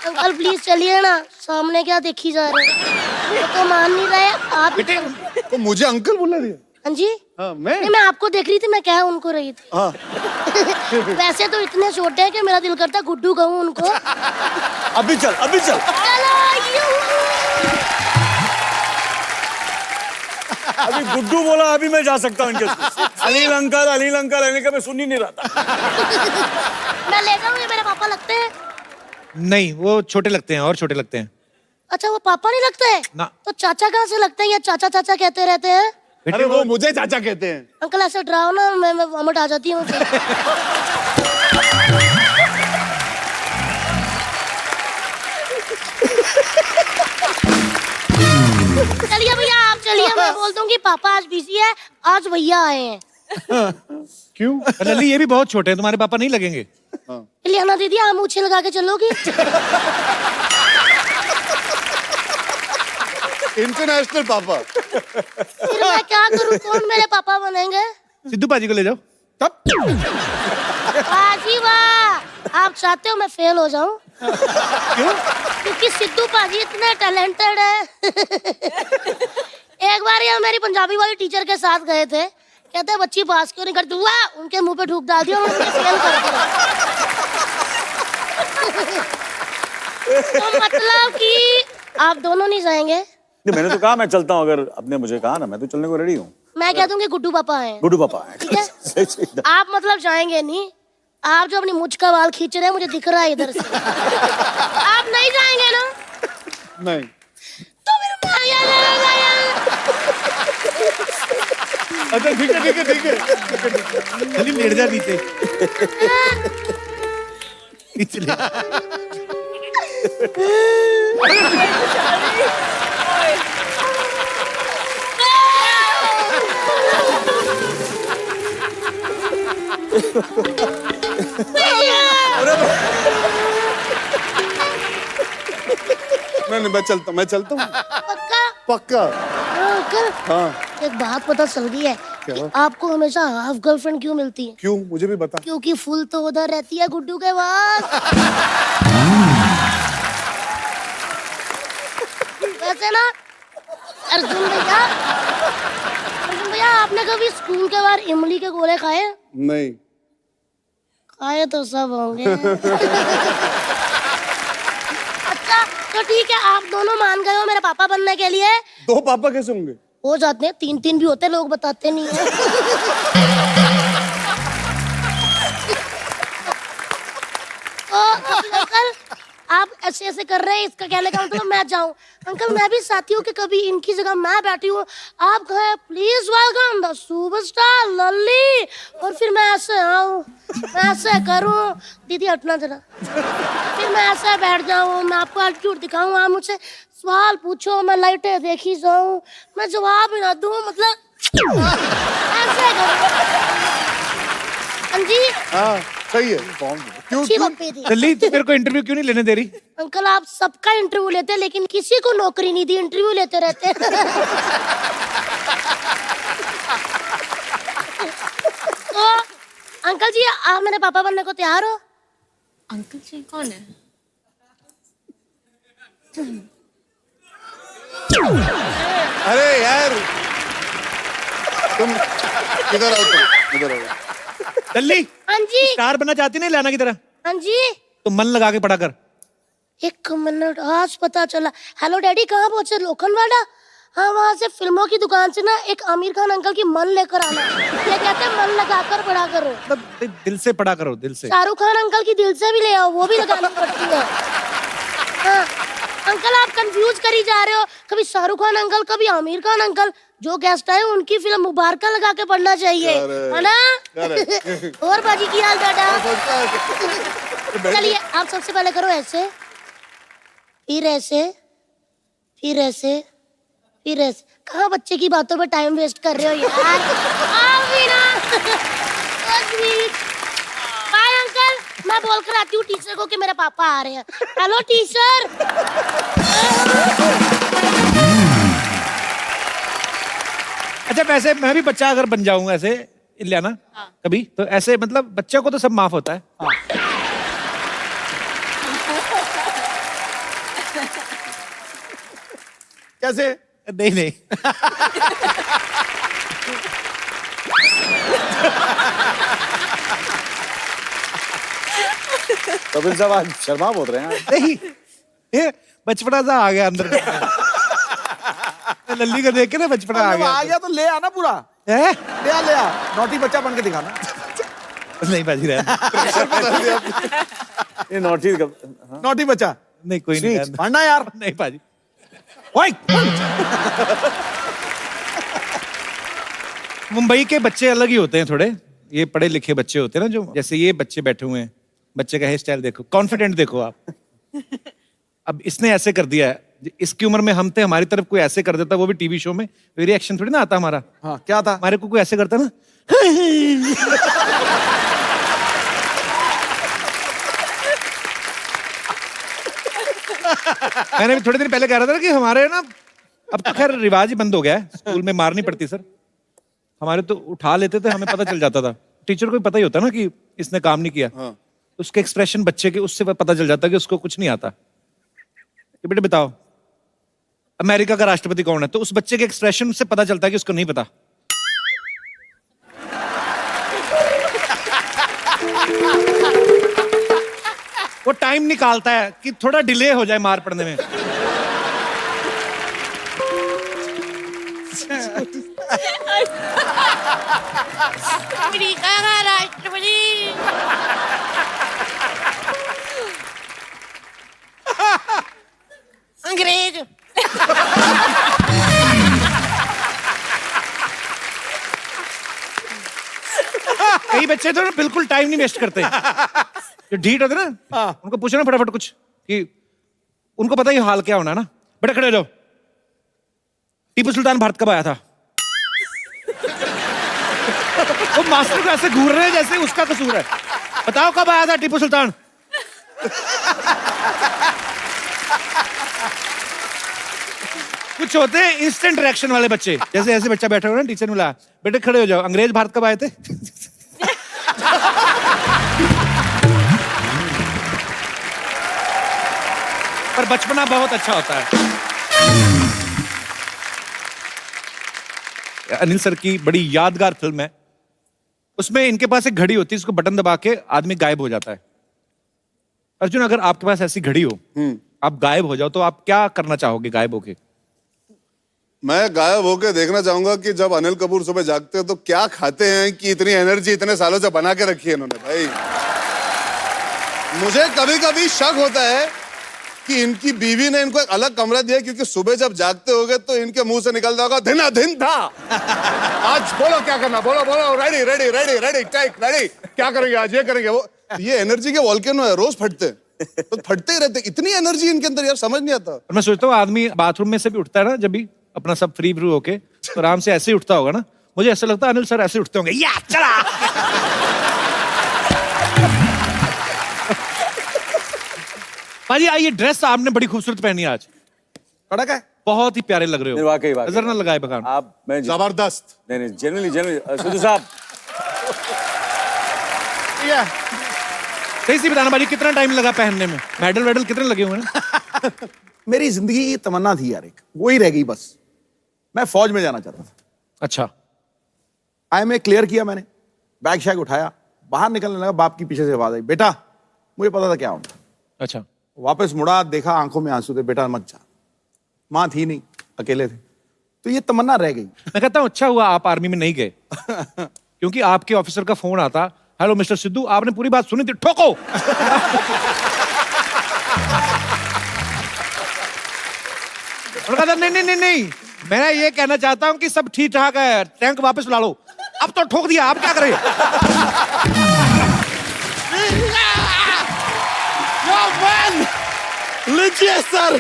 अंकल प्लीज चलिए ना, सामने क्या देखी जा रहे हैं, वो तो मान नहीं रहे आप। बेटे तो मुझे अंकल बोला दिया? हाँ जी। हाँ, मैं मैं आपको देख रही थी, मैं क्या उनको रही थी। हाँ। वैसे तो इतने छोटे हैं कि मेरा दिल करता गुड्डू कहूँ उनको। अभी चल, अभी चल। अभी गुड्डू बोला, अभी मैं जा सकता हूँ इनके साथ। अनिल अंकल, अनिल अंकल, अनिल का मैं सुन ही नहीं रहा था। मैं ले जाऊँ, ये मेरे पापा लगते हैं? नहीं, वो छोटे लगते हैं और छोटे लगते हैं। अच्छा, वो पापा नहीं लगते हैं? ना। तो चाचा कहाँ से लगते हैं, या चाचा चाचा कहते रहते हैं? अरे वो मुझे चाचा कहते हैं। अंकल ऐसे डराओ ना, मैं वॉमिट आ जाती हूँ। चलिए भैया आप चलिए, मैं बोल दूंगी पापा आज बिजी है, आज भैया आए हैं। क्यों? लल्ली ये भी बहुत छोटे हैं, तुम्हारे पापा नहीं लगेंगे। इलियाना दीदी आप मूछे लगा के चलोगी? इंटरनेशनल पापा। फिर मैं क्या करूं? कौन मेरे पापा बनेंगे? सिद्धू पाजी को ले जाओ। तब पाजी वाह, आप चाहते हो मैं फेल हो जाऊं? क्यों? क्योंकि सिद्धू पाजी इतने टैलेंटेड है। एक बार ये मेरी पंजाबी वाली टीचर के साथ गए थे, कहते बच्ची पास क्यों नहीं करती, वाह उनके मुंह पे थूक डाल दिया, उन्होंने फेल कर दिया। तो मतलब कि आप दोनों नहीं जाएंगे? नहीं, मैंने तो कहा मैं चलता हूँ, अगर आपने मुझे कहा ना, मैं तो चलने को रेडी हूँ। मैं कह दूंगी गुड्डू पापा हैं। गुड्डू पापा है। ठीक है? आप मतलब जाएंगे नहीं? आप जो अपनी मुझ का बाल खींच रहे हैं मुझे दिख रहा है इधर से। आप नहीं जाएंगे ना? नहीं। तो फिर मैं यहाँ अच्छा ठीक है ठीक है ठीक है। लल्ली लेट जा नीचे। इसलिए नहीं मैं चलता हूँ। पक्का? पक्का। हाँ, अंकल हाँ एक बात पता चल गई है कि आपको हमेशा हाफ गर्लफ्रेंड क्यों मिलती है? क्यों? मुझे भी बता। क्योंकि फुल तो उधर रहती है गुड्डू के पास। वैसे ना अर्जुन भैया आपने कभी स्कूल के बाहर इमली के गोले खाए? नहीं। खाए तो सब होंगे। अच्छा तो ठीक है, आप दोनों मान गए हो मेरे पापा बनने के लिए? दो पापा कैसे होंगे? हो जाते हैं, 3-3 भी होते हैं, लोग बताते नहीं है। तो अंकल आप ऐसे ऐसे कर रहे हैं, इसका कहने का मतलब मैं जाऊं? अंकल मैं भी चाहती हूँ कि कभी इनकी जगह मैं बैठी हूँ, आप कहें प्लीज वेलकम द सुपरस्टार लल्ली, और फिर मैं ऐसे आऊं, मैं ऐसे करूं, दीदी हटना जरा, फिर मैं ऐसे बैठ जाऊं, मैं आपको एटीट्यूड दिखाऊं, आप मुझसे सवाल पूछो, मैं लाइटें देखी जाऊं, मैं जवाब ही ना दूं, मतलब ऐसे करूं। हाँ जी हाँ सही है। क्यों अच्छी क्यों? बकरी थी। लल्ली तू मेरे को इंटरव्यू क्यों नहीं लेने दे रही? अंकल आप सबका इंटरव्यू लेते हैं लेकिन किसी को नौकरी नहीं दी, इंटरव्यू लेते रहते हैं। तो अंकल जी आप मेरे पापा बनने को तैयार हो? अंकल जी कौन है? अरे यार तुम इधर आओ, तुम इधर आओ। लल्ली हाँ जी स्टार बनना चाहती नहीं लाना की तरह? हाँ जी तो मन लगा के पढ़ा कर। 1 मिनट आज पता चला। हेलो डैडी कहाँ पहुंचे? लोखंडवाला? हाँ वहाँ से फिल्मों की दुकान से ना एक आमिर खान अंकल की मन लेकर आना, ये कहते हैं मन लगाकर पढ़ा करो, मतलब दिल से पढ़ा करो, दिल से। शाहरुख खान अंकल की दिल से भी ले आओ, वो भी लगानी पड़ती है। हाँ अंकल आप कंफ्यूज करी जा रहे हो, कभी शाहरुख खान अंकल कभी आमिर खान अंकल, जो गेस्ट आए उनकी फिल्म मुबारका लगा के पढ़ना चाहिए, है ना? और बाजी की हाल दादा? चलिए आप सबसे पहले करो ऐसे, फिर ऐसे, फिर ऐसे, फिर ऐसे। कहाँ बच्चे की बातों पे टाइम वेस्ट कर रहे हो यार? आओ भी ना। बाय अंकल, मैं बोल कर आती हूँ टीचर को कि मेरे पापा आ रहे हैं। Hello teacher. अच्छा वैसे मैं भी बच्चा अगर बन जाऊं ऐसे इलियाना कभी, तो ऐसे मतलब बच्चे को तो सब माफ होता है। कैसे? नहीं नहीं कपिल साहब आज शर्मा बोल रहे हैं। नहीं, ये बचपना सा आ गया अंदर। लल्ली को देख के ना बचपना आ आ गया। गया तो ले आना पूरा, है? ले आ नौटी बच्चा बन के दिखाना। नहीं बाजी रहा। ये नॉटी नौटी बच्चा नहीं कोई नहीं Sweet, पढ़ना यार। नहीं बाजी। ओए! मुंबई के बच्चे अलग ही होते हैं थोड़े, ये पढ़े लिखे बच्चे होते हैं ना, जो जैसे ये बच्चे बैठे हुए हैं, बच्चे का हेयर स्टाइल देखो, कॉन्फिडेंट देखो आप। अब इसने ऐसे कर दिया है, इसकी उम्र में हम थे, हमारी तरफ कोई ऐसे कर देता, वो भी टीवी शो में, रिएक्शन थोड़ी ना आता हमारा। हाँ, क्या था? हमारे को कोई ऐसे करता ना मैंने भी थोड़े दिन पहले कह रहा था कि हमारे ना, अब तो खैर रिवाज ही बंद हो गया है, स्कूल में मार नहीं पड़ती सर, हमारे तो उठा लेते थे, हमें पता चल जाता था। टीचर को भी पता ही होता ना कि इसने काम नहीं किया। हाँ। उसके एक्सप्रेशन बच्चे के, उससे पता चल जाता कि उसको कुछ नहीं आता। कि बेटे बताओ अमेरिका का राष्ट्रपति कौन है, तो उस बच्चे के एक्सप्रेशन से पता चलता है कि उसको नहीं पता। वो टाइम निकालता है कि थोड़ा डिले हो जाए मार पड़ने में। अमेरिका का राष्ट्रपति। अंग्रेज। कई बच्चे तो ना बिल्कुल टाइम नहीं वेस्ट करते, जो ढीठ होते ना, उनको पूछो ना फटाफट कुछ, कि उनको पता ही हाल क्या होना है ना। बेटा खड़े हो जाओ, टीपू सुल्तान भारत कब आया था? वो मास्टर को ऐसे घूर रहे हैं जैसे उसका कसूर है। बताओ कब आया था टीपू सुल्तान? कुछ होते हैं इंस्टेंट रिएक्शन वाले बच्चे, जैसे ऐसे बच्चा बैठा हुआ ना, टीचर ने बोला बेटे खड़े हो जाओ, अंग्रेज भारत कब आए थे? पर बचपना बहुत अच्छा होता है। अनिल सर की बड़ी यादगार फिल्म है, उसमें इनके पास एक घड़ी होती है, इसको बटन दबा के आदमी गायब हो जाता है। अर्जुन, अगर आपके पास ऐसी घड़ी हो, आप गायब हो जाओ, तो आप क्या करना चाहोगे गायब होके? मैं गायब होके देखना चाहूंगा कि जब अनिल कपूर सुबह जागते हैं तो क्या खाते हैं कि इतनी एनर्जी इतने सालों से बना के रखी है इन्होंने। भाई मुझे कभी कभी शक होता है कि इनकी बीवी ने इनको एक अलग कमरा दिया, क्योंकि सुबह जब जागते होगे तो इनके मुंह से निकलता होगा धिना धिन था। आज बोलो क्या करना, बोलो बोलो, ready ready ready ready take ready, क्या करेंगे आज, ये करेंगे वो। ये एनर्जी के वॉल्केनो है, रोज फटते तो फटते ही रहते, इतनी एनर्जी इनके अंदर यार, समझ नहीं आता। और मैं सोचता हूँ आदमी बाथरूम में से भी उठता है ना, जब भी अपना सब फ्री फ्रू होके, तो आराम से ऐसे ही उठता होगा ना। मुझे ऐसा लगता है अनिल सर ऐसे उठते होंगे, या चला। भाजी ये ड्रेस आपने बड़ी खूबसूरत पहनी है आज, कड़क है, बहुत ही प्यारे लग रहे हो। वाकई नजर ना लगाए बगान। आप, मैं जबरदस्त। नहीं जनरली सिद्धू साहब, सही सी बताना भाजी, कितना टाइम लगा पहनने में? मेडल वेडल कितने लगे हुए हैं? मेरी जिंदगी की तमन्ना थी यार, एक वही रह गई बस। मैं फौज में जाना चाहता था। अच्छा, IMA क्लियर किया मैंने, बैग शैग उठाया, बाहर निकलने लगा, बाप की पीछे से आवाज आई, बेटा। मुझे पता था क्या होना। अच्छा। वापस मुड़ा, देखा आंखों में आंसू थे, बेटा मत जा। माँ थी नहीं, अकेले थे, तो ये तमन्ना रह गई। मैं कहता हूँ अच्छा हुआ आप आर्मी में नहीं गए, क्योंकि आपके ऑफिसर का फोन आता, हेलो मिस्टर सिद्धू, आपने पूरी बात सुनी थी, ठोको। उन्होंने कहा था नहीं नहीं नहीं नहीं, मैं ये कहना चाहता हूं कि सब ठीक ठाक है, टैंक वापस ला लो। अब तो ठोक दिया, आप क्या करें? लीजिए सर,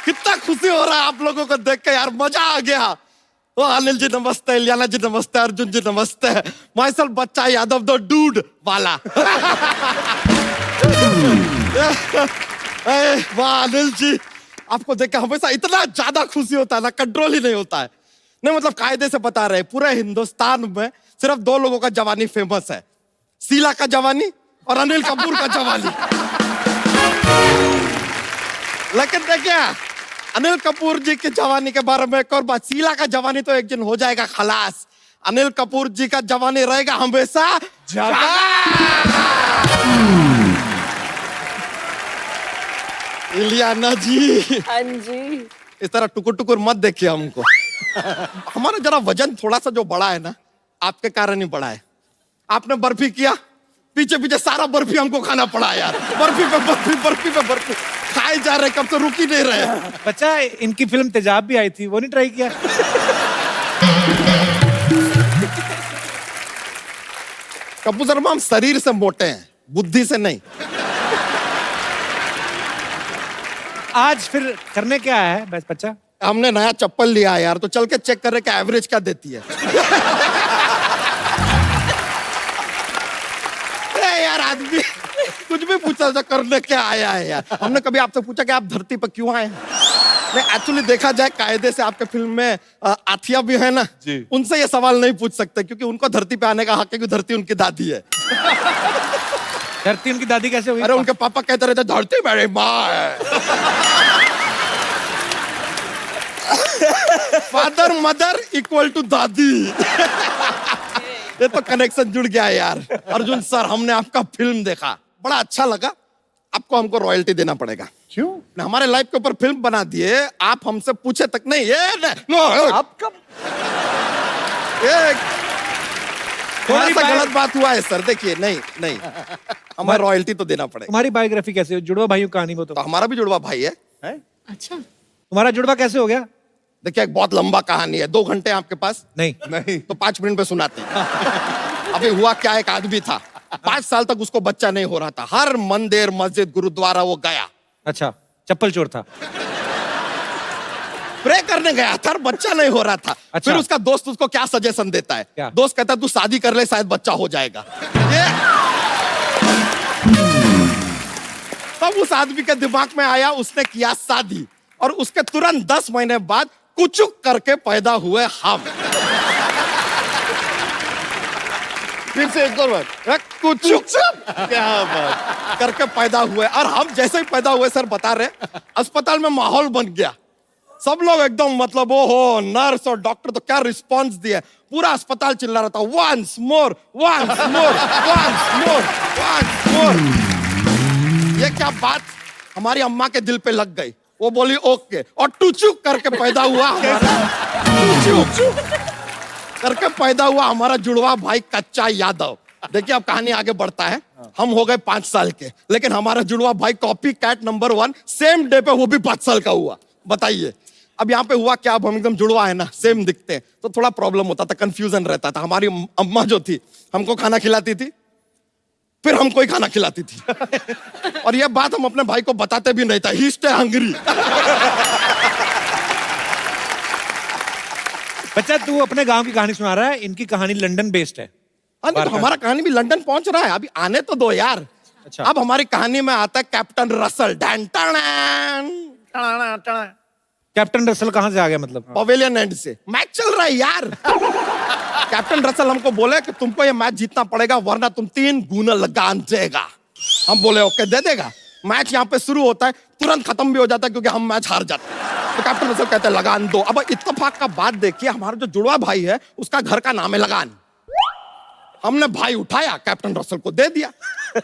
कितना खुशी हो रहा है आप लोगों को देख के यार, मजा आ गया। ओ अनिल जी नमस्ते, इलियाना जी नमस्ते, अर्जुन जी नमस्ते, माइसेल्फ बच्चा यादव द डूड वाला। वाह अनिल जी, आपको देख के हमेशा इतना ज्यादा खुशी होता है ना, कंट्रोल ही नहीं होता है। नहीं मतलब कायदे से बता रहे, पूरे हिंदुस्तान में सिर्फ 2 लोगों का जवानी फेमस है, शीला का जवानी और अनिल कपूर का जवानी। लेकिन देखिए अनिल कपूर जी की जवानी के बारे में एक और बात, शीला का जवानी तो एक दिन हो जाएगा खलास, अनिल कपूर जी का जवानी रहेगा हमेशा जगा। इलियाना जी, हाँ जी। इस तरह टुकुर टुकुर मत देखिए हमको। हमारा जरा वजन थोड़ा सा जो बढ़ा है ना, आपके कारण ही बढ़ा है। आपने बर्फी किया, पीछे पीछे सारा बर्फी हमको खाना पड़ा यार, बर्फी पे बर्फी, बर्फी पे बर्फी खाए जा रहे, कब से रुक ही नहीं रहे। बच्चा इनकी फिल्म तेजाब भी आई थी, वो नहीं ट्राई किया? कपूर शर्मा, हम शरीर से मोटे हैं, बुद्धि से नहीं। आज फिर करने क्या है बस बच्चा? हमने नया चप्पल लिया है यार, तो चल के चेक कर रहे कि एवरेज क्या देती है। यार आदमी कुछ भी पूछा था, करने क्या आया है यार। हमने कभी आपसे पूछा कि आप धरती पर क्यों आए हैं? नहीं, एक्चुअली देखा जाए कायदे से आपके फिल्म में आथिया भी है ना जी, उनसे ये सवाल नहीं पूछ सकते क्योंकि उनको धरती पे आने का हक है, क्योंकि धरती उनकी दादी है। धरती उनकी दादी कैसे हुई? अरे उनके पापा कहते रहते धरती मेरी माँ है। फादर मदर इक्वल टू दादी। ये तो कनेक्शन जुड़ गया यार। अर्जुन सर, हमने आपका फिल्म देखा, बड़ा अच्छा लगा। आपको हमको रॉयल्टी देना पड़ेगा। क्यों? हमारे लाइफ के ऊपर फिल्म बना दिए, आप हमसे पूछे तक नहीं। आप कब थोड़ा सा गलत बात हुआ है सर। देखिए नहीं हमें रॉयल्टी तो देना पड़ेगा। तुम्हारी बायोग्राफी कैसे? जुड़वा भाइयों कहानी वो तो हमारा भी जुड़वा भाई है। अच्छा, तुम्हारा जुड़वा कैसे हो गया? देखिए, एक बहुत लंबा कहानी है। 2 घंटे आपके पास? नहीं तो 5 मिनट में सुनाते हैं। अभी हुआ क्या, एक आदमी था, 5 साल तक उसको बच्चा नहीं हो रहा था। हर मंदिर मस्जिद गुरुद्वारा वो गया। अच्छा, चप्पल चोर था? प्रे करने गया था, बच्चा नहीं हो रहा था। अच्छा। फिर उसका दोस्त उसको क्या सजेशन देता है? क्या? दोस्त कहता है तू शादी कर ले, शायद बच्चा हो जाएगा। तब उस आदमी के दिमाग में आया, उसने किया शादी, और उसके तुरंत 10 महीने बाद कुचुक करके पैदा हुए हम। फिर से एक और बार, कुचुक क्या बात करके पैदा हुए। और हम जैसे ही पैदा हुए सर, बता रहे, अस्पताल में माहौल बन गया। सब लोग एकदम मतलब ओहो, नर्स और डॉक्टर तो क्या रिस्पांस दिए। पूरा अस्पताल चिल्ला रहा था, once more once more once more once more. ये क्या बात हमारी अम्मा के दिल पे लग गई। वो बोली ओके, और टुचुक करके पैदा हुआ हमारा टुचुक करके पैदा हुआ हमारा जुड़वा भाई कच्चा यादव। देखिए अब कहानी आगे बढ़ता है। हम हो गए 5 साल के, लेकिन हमारा जुड़वा भाई copycat number 1 same day पे वो भी 5 साल का हुआ। बताइए अब यहाँ पे हुआ क्या? अब हम एकदम जुड़वा है ना, सेम दिखते हैं, तो थोड़ा प्रॉब्लम होता था, कंफ्यूजन रहता था। हमारी अम्मा जो थी हमको खाना खिलाती थी, फिर हमको ही खाना खिलाती थी। और ये बात हम अपने भाई को बताते भी नहीं था। ही स्टे हंग्री। बच्चा, तू अपने गांव की कहानी सुना रहा है, इनकी कहानी लंदन बेस्ड है। हाँ, तो हमारा कहानी भी लंदन पहुंच रहा है, अभी आने तो दो यार। अच्छा। अब हमारी कहानी में आता है कैप्टन रसल। कैप्टन रसल कहाँ से आ गया मतलब? पवेलियन एंड से मैच चल रहा है यार। कैप्टन रसल हमको बोले कि तुमको ये मैच जीतना पड़ेगा, वरना तुम 3 गुना लगा देगा। हम बोले ओके, दे देगा। मैच यहाँ पे शुरू होता है, तुरंत खत्म भी हो जाता है क्योंकि हम मैच हार जाते हैं। तो कैप्टन रसल कहते हैं लगान दो। अब इत्तेफाक का बात देखिए, हमारा जो जुड़वा भाई है उसका घर का नाम है लगान। हमने भाई उठाया, कैप्टन रसल को दे दिया।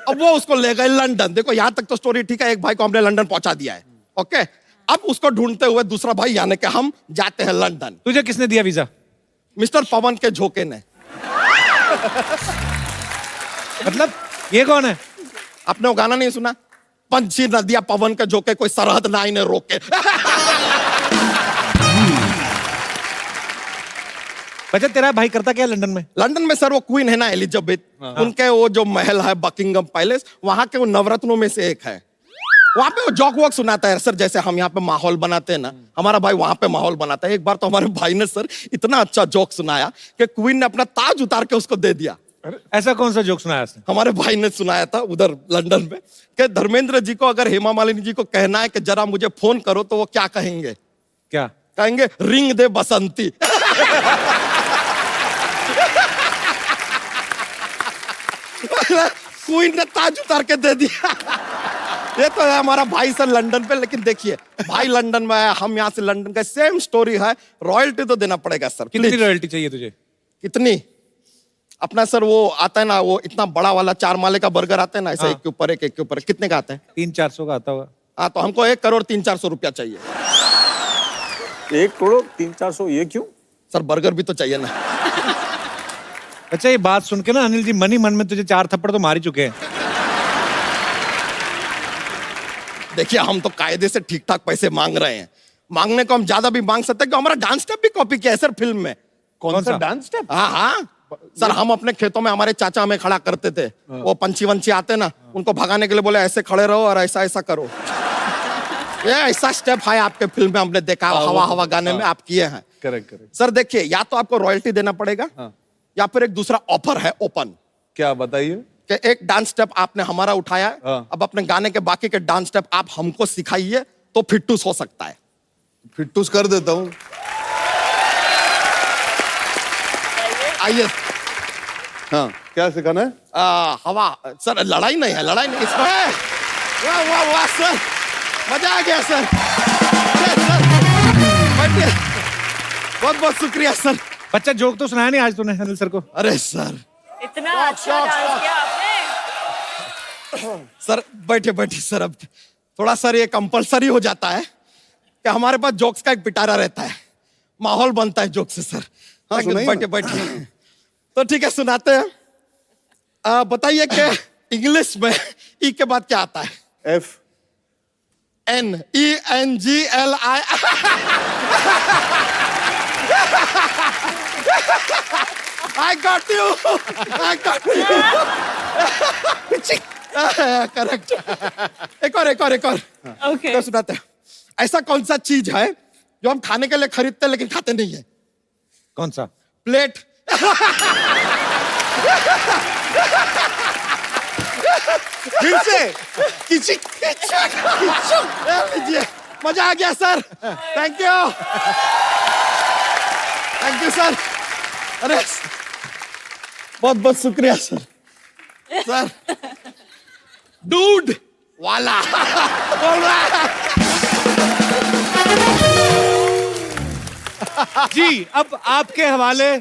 अब वो उसको ले गए लंदन। देखो यहाँ तक तो स्टोरी ठीक है, एक भाई को हमने लंदन पहुंचा दिया है। ओके, अब उसको ढूंढते हुए दूसरा भाई यानी कि हम जाते हैं लंदन। तुझे किसने दिया वीजा? मिस्टर पवन के झोंके ने। मतलब ये कौन है? आपने वो गाना नहीं सुना? पंछी नदिया पवन के झोंके, कोई सरहद ना इन्हें रोके। बच्चा, तेरा भाई करता क्या है लंदन में? लंदन में सर वो क्वीन है ना एलिजाबेथ, उनके वो जो महल है बकिंगम पैलेस, वहां के वो नवरत्नों में से एक है। वहां पे वो जॉक वॉक सुनाता है सर, जैसे हम यहाँ पे माहौल बनाते हैं ना, हमारा भाई वहां पे माहौल बनाता है। एक बार तो हमारे भाई ने सर इतना अच्छा जोक सुनाया कि क्वीन ने अपना ताज उतार के उसको दे दिया। ऐसा कौन सा जोक सुनाया उसने? हमारे भाई ने सुनाया था उधर लंदन में कि धर्मेंद्र जी को अगर हेमा मालिनी जी को कहना है कि जरा मुझे फोन करो, तो वो क्या कहेंगे? क्या कहेंगे? रिंग दे बसंती। क्वीन ने ताज उतार के दे दिया। ये तो है हमारा भाई सर लंदन पे। लेकिन देखिए, भाई लंदन में है, हम यहाँ से लंदन का, सेम स्टोरी है। रॉयल्टी तो देना पड़ेगा सर। कितनी रॉयल्टी चाहिए तुझे? कितनी? अपना सर वो आता है ना, वो इतना बड़ा वाला 4 माले का बर्गर आता है ना, ऐसा एक के ऊपर एक के ऊपर। कितने का आता है? 300-400 का आता होगा। हाँ, तो हमको 1 करोड़ 300-400 रुपया चाहिए। 1 करोड़ 300-400? ये क्यों? सर बर्गर भी तो चाहिए ना। अच्छा, ये बात सुन के ना अनिल जी, मन ही मन में तुझे 4 थप्पड़ तो मार ही चुके हैं। देखिए, हम तो कायदे से ठीक ठाक पैसे मांग रहे हैं। मांगने को हम ज्यादा भी मांग सकते हैं, हमारा डांस स्टेप भी कॉपी किया है सर फिल्म में। कौन सा डांस स्टेप? हाँ हाँ सर, हम अपने खेतों में, हमारे चाचा हमें खड़ा करते थे। वो पंछी वंछी आते ना, उनको भगाने के लिए बोले ऐसे खड़े रहो और ऐसा ऐसा करो। ये ऐसा स्टेप है आपके फिल्म में हमने देखा, हवा हवा गाने में आप किए हैं। Correct correct. सर देखिए, या तो आपको रॉयल्टी देना पड़ेगा या फिर एक दूसरा ऑफर है ओपन, क्या बताइए? कि एक डांस स्टेप आपने हमारा उठाया है, हाँ। अब अपने गाने के बाकी के डांस स्टेप आप हमको सिखाइए तो फिट्टूस हो सकता है। फिट्टूस कर देता हूँ। आइए। हाँ, क्या सिखाना है? हवा सर, लड़ाई नहीं है, लड़ाई नहीं इसमें। वाह वाह वाह सर, मजा आ गया सर। अरे सर, बैठिए। बहुत बहुत शुक्रिया सर। बच्चा जोक तो सुनाया नहीं आज तूने अनिल सर को। अरे सर, इतना अच्छा डांस किया आपने। सर बैठे बैठे सर, अब थोड़ा सर ये कंपलसरी हो जाता है कि हमारे पास जोक्स का एक पिटारा रहता है, माहौल बनता है जोक से सर। हाँ, सुनाइए बैठे बैठे। तो ठीक है, सुनाते हैं। बताइए कि इंग्लिश में ई के बाद क्या आता है? F. NENGLI। I got you. I got you. Correct. एक और। Okay. तो सुनाते हैं। ऐसा कौन सा चीज है जो हम खाने के लिए खरीदते हैं लेकिन खाते नहीं है? कौन सा? प्लेट। फिर से लीजिए, मजा आ गया सर। Thank you sir. अरे बहुत बहुत शुक्रिया सर। सर डूड वाला बोल रहा है। जी, अब आपके हवाले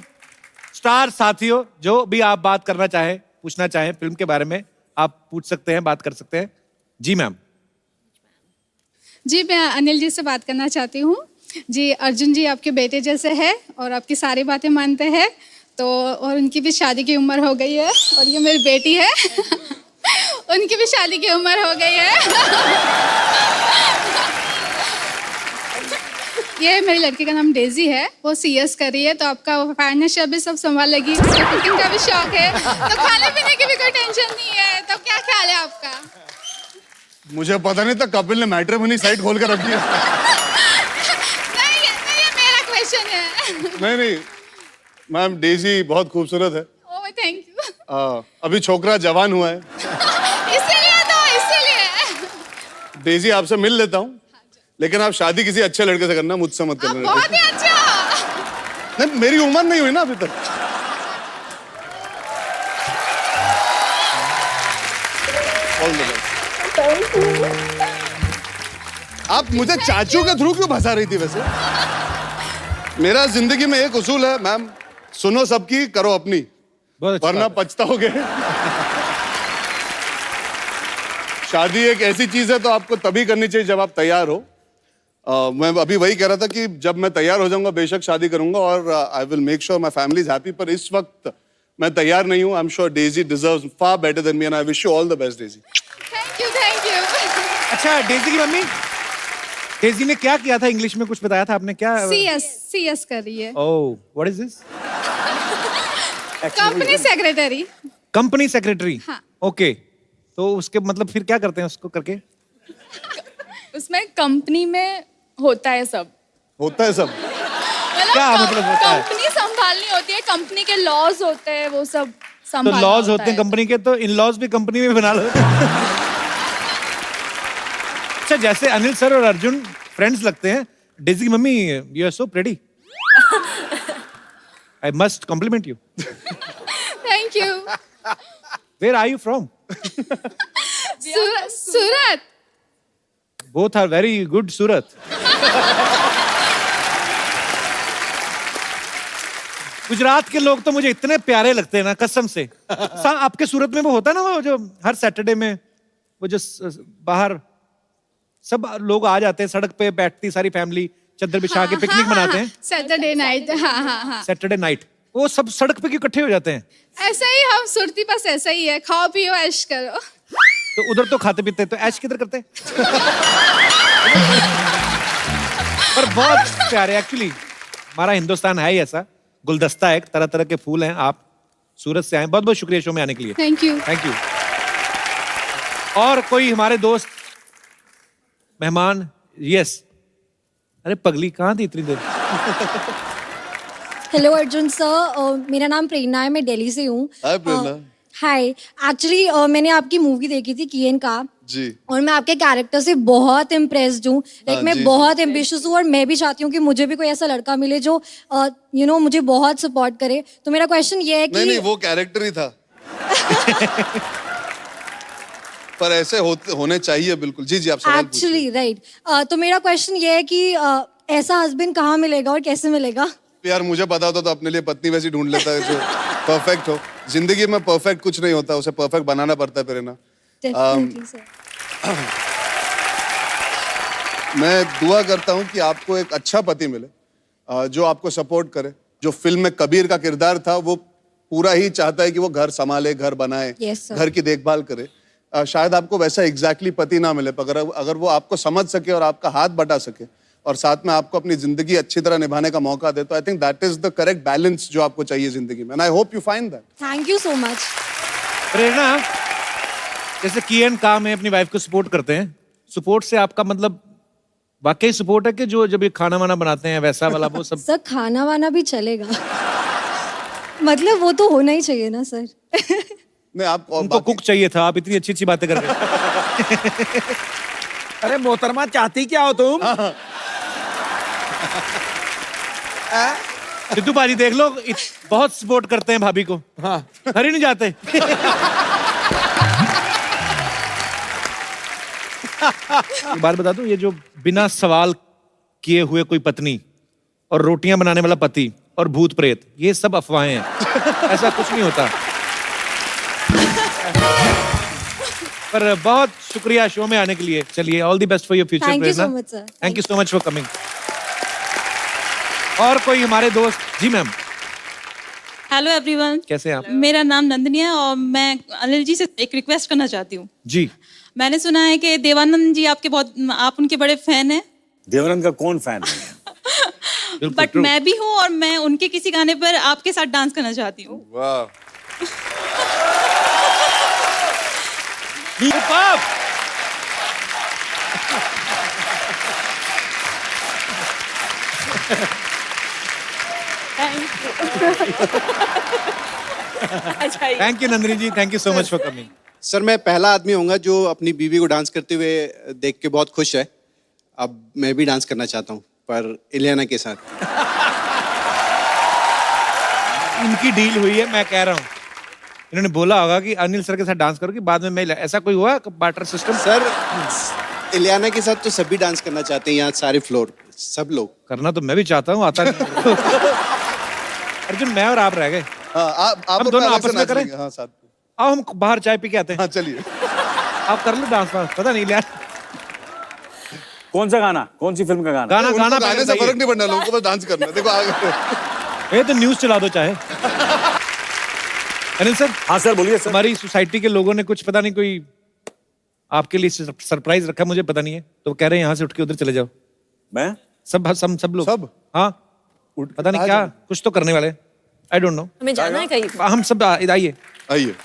स्टार साथियों, जो भी आप बात करना चाहें, पूछना चाहें फिल्म के बारे में, आप पूछ सकते हैं, बात कर सकते हैं। जी मैम। जी, मैं अनिल जी से बात करना चाहती हूँ। जी, अर्जुन जी आपके बेटे जैसे हैं और आपकी सारी बातें मानते हैं, तो और उनकी भी शादी की उम्र हो गई है, और ये मेरी बेटी है। उनकी भी शादी की उम्र हो गई है। ये मेरी लड़की का नाम डेजी है, वो CS कर रही है, तो आपका फाइनेंशियल भी सब संभालेगी। उसको कुकिंग का भी शौक है, तो खाने पीने की भी कोई टेंशन नहीं है। तो क्या ख्याल है आपका? मुझे पता नहीं था कपिल ने मैट्रिमोनी साइट खोल कर रखी है। नहीं, ये मेरा क्वेश्चन है। नहीं मैम, डेजी बहुत खूबसूरत है। ओह, थैंक यू। अभी छोकरा जवान हुआ है। इसीलिए डेजी आपसे मिल लेता हूँ, लेकिन आप शादी किसी अच्छे लड़के से करना, मुझसे मत करना। बहुत ही अच्छा। नहीं, मेरी उम्र नहीं हुई ना अभी तक। All the best. आप मुझे चाचू के थ्रू क्यों फंसा रही थी वैसे? मेरा जिंदगी में एक उसूल है मैम, सुनो सबकी, करो अपनी, बहुत अच्छा वरना पछताओगे। शादी एक ऐसी चीज है तो आपको तभी करनी चाहिए जब आप तैयार हो। मैं अभी वही कह रहा था कि जब मैं तैयार हो जाऊंगा बेशक शादी करूंगा, और I will make sure my family is happy, पर इस वक्त मैं तैयार नहीं हूं। I am sure Daisy deserves far better than me, and I wish you all the best Daisy. Thank you. अच्छा, डेजी की मम्मी, डेजी ने क्या किया था इंग्लिश में? कुछ बताया था आपने? क्या? CS कर रही है। Oh, what is this? Company secretary. Company secretary. हाँ। ओके, तो उसके मतलब फिर क्या करते हैं उसको करके? उसमें कंपनी में होता है सब। होता है सब? क्या मतलब होता है? कंपनी संभालनी होती है, कंपनी के लॉज होते हैं, वो सब तो संभालना लॉज होता होते हैं है। कंपनी के, तो इन लॉज भी कंपनी में बना लो। अच्छा, जैसे अनिल सर और अर्जुन फ्रेंड्स लगते हैं, डेजी की mummy you are so pretty. I must compliment you. Thank you. Where are you from? Surat. Both are very good. Surat. Gujarat के लोग तो मुझे इतने प्यारे लगते हैं ना, कसम से। आपके सूरत में वो होता है ना, वो जो हर सैटरडे में वो जो बाहर सब लोग आ जाते हैं, सड़क पे बैठती सारी फैमिली, चद्दर बिछा के पिकनिक मनाते हैं। Saturday night. हाँ। सैटरडे नाइट वो सब सड़क पे क्यों इकट्ठे हो जाते हैं? ऐसा ही हम सुरती पास ऐसा ही है, खाओ पियो ऐश करो। तो उधर तो खाते पीते हैं, तो ऐश किधर करते हैं? पर बहुत प्यारे एक्चुअली। हमारा हिंदुस्तान है ही ऐसा, गुलदस्ता है, तरह तरह के फूल हैं। आप सूरत से आए, बहुत बहुत शुक्रिया शो में आने के लिए। Thank you. Thank you. और कोई हमारे दोस्त मेहमान यस। अरे पगली कहाँ थी इतनी देर? हेलो अर्जुन सर, मेरा नाम प्रेरणा है, मैं दिल्ली से हूँ। हाय प्रेरणा। हाय, एक्चुअली मैंने आपकी मूवी देखी थी किएन का, जी। और मैं आपके कैरेक्टर से बहुत इम्प्रेस्ड हूँ। लाइक मैं जी, बहुत एम्बिशियस हूँ और मैं भी चाहती हूँ कि मुझे भी कोई ऐसा लड़का मिले जो मुझे बहुत सपोर्ट करे। तो मेरा क्वेश्चन ये है कि नहीं, वो कैरेक्टर ही था। पर ऐसे होने चाहिए बिल्कुल। जी जी, आप सवाल पूछिए। एक्चुअली राइट, तो मेरा क्वेश्चन ये है कि ऐसा हस्बैंड कहाँ मिलेगा और कैसे मिलेगा? यार मुझे पता होता तो अपने लिए पत्नी वैसी ढूंढ लेता है जो परफेक्ट हो। जिंदगी में परफेक्ट कुछ नहीं होता, उसे परफेक्ट बनाना पड़ता है प्रेरणा। Definitely, sir. मैं दुआ करता हूँ कि आपको एक अच्छा पति मिले जो आपको सपोर्ट करे। जो फिल्म में कबीर का किरदार था वो पूरा ही चाहता है कि वो घर संभाले, घर बनाए, Yes, sir. घर की देखभाल करे। शायद आपको वैसा एग्जैक्टली पति ना मिले, पर अगर वो आपको समझ सके और आपका हाथ बटा सके और साथ में आपको अपनी जिंदगी अच्छी तरह निभाने का मौका दे, तो I think that is the correct balance जो आपको चाहिए जिंदगी में। And I hope you find that. Thank you so much. Prerna, जैसे किएन का में अपनी वाइफ को सपोर्ट करते हैं, सपोर्ट से आपका मतलब वाकई सपोर्ट है कि जो जब ये खाना वाना बनाते हैं वैसा वाला वो सब? सर खाना वाना भी चलेगा। मतलब वो तो होना ही चाहिए ना सर। नहीं, आप उनको कुक चाहिए था, आप इतनी अच्छी अच्छी बातें कर रहे हैं। अरे मोहतरमा, चाहती क्या हो तुम? सिद्धू बाजी देख लो, बहुत सपोर्ट करते हैं भाभी को। हाँ। घर ही नहीं जाते। एक बात बता दूं, ये जो बिना सवाल किए हुए कोई पत्नी और रोटियां बनाने वाला पति और भूत प्रेत, ये सब अफवाहें हैं। ऐसा कुछ नहीं होता। पर बहुत शुक्रिया शो में आने के लिए। चलिए, all the best for your future Thank you so Prerna. much, sir. Thank you so much for coming. और कोई हमारे दोस्त? जी मैम, हेलो एवरीवन, कैसे हैं आप? मेरा नाम नंदनी है और मैं अनिल जी से एक रिक्वेस्ट करना चाहती हूँ। जी। मैंने सुना है कि देवानंद जी आप उनके बड़े फैन हैं। देवानंद का कौन फैन है? बट मैं भी हूँ और मैं उनके किसी गाने पर आपके साथ डांस करना चाहती हूँ। वाह। Thank you Nandini ji, thank you so much for coming. Sir, मैं पहला आदमी होऊंगा जो अपनी बीवी को डांस करते हुए देख के बहुत खुश है। अब मैं भी डांस करना चाहता हूँ, पर इलियाना के साथ। इनकी डील हुई है, मैं कह रहा हूँ। इन्होंने बोला होगा कि अनिल सर के साथ डांस करोगे, बाद में मैं, ऐसा कोई हुआ बार्टर सिस्टम? सर, इलियाना के साथ तो सभी डांस करना चाहते हैं, यहाँ सारे फ्लोर सब लोग। करना तो मैं भी चाहता हूँ, आता नहीं। अर्जुन, मैं और आप रह गए। आप हम दोनों आपस में करें? हाँ, साथ में। आओ हम बाहर चाय पी के आते हैं। हाँ, चलिए। आप कर लो डांस वांस, पता नहीं यार। कौन सा गाना, कौन सी फिल्म का गाना? गाना उनको गाना गाने से फर्क नहीं पड़ना, लोगों को बस डांस करना है। देखो आगे। ये तो न्यूज चला दो चाहे। अनिल सर। हाँ सर, बोलिए सर। हमारी सोसाइटी के लोगों ने कुछ पता नहीं कोई आपके लिए सरप्राइज रखा, मुझे पता नहीं है, तो कह रहे हैं यहाँ से उठ के उधर चले जाओ। मैं? सब लोग। सब? हाँ, पता नहीं क्या कुछ तो करने वाले। I don't know. हमें जाना है कहीं? हम सब आइए। आइए।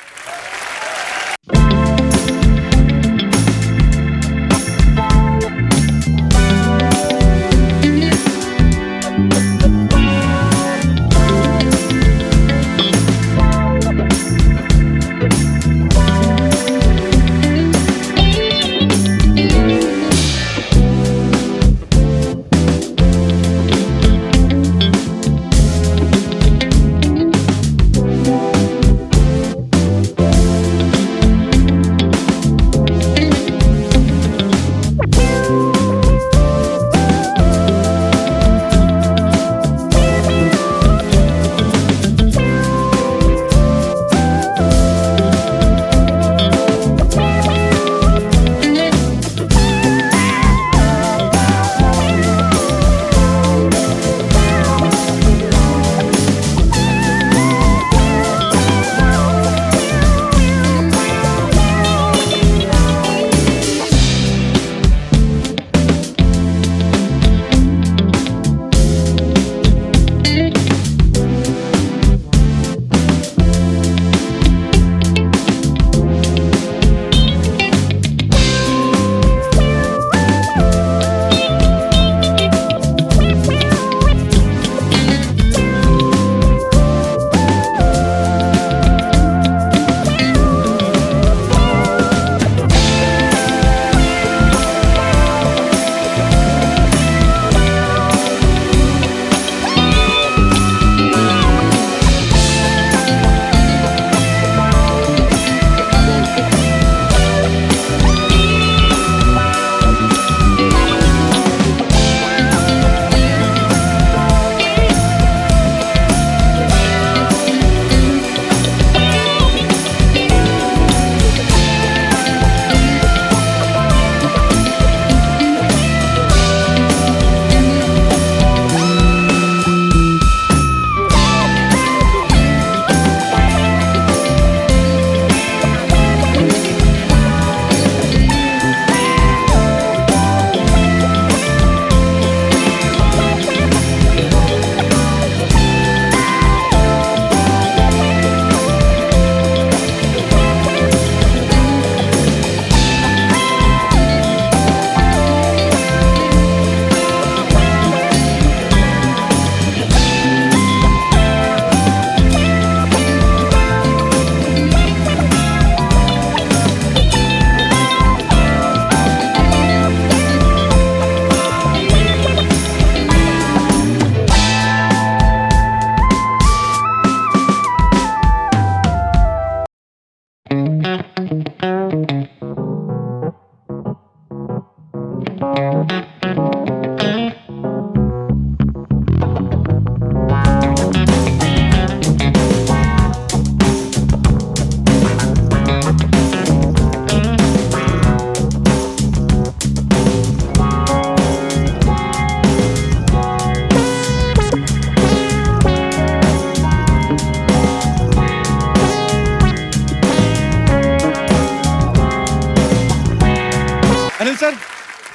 सर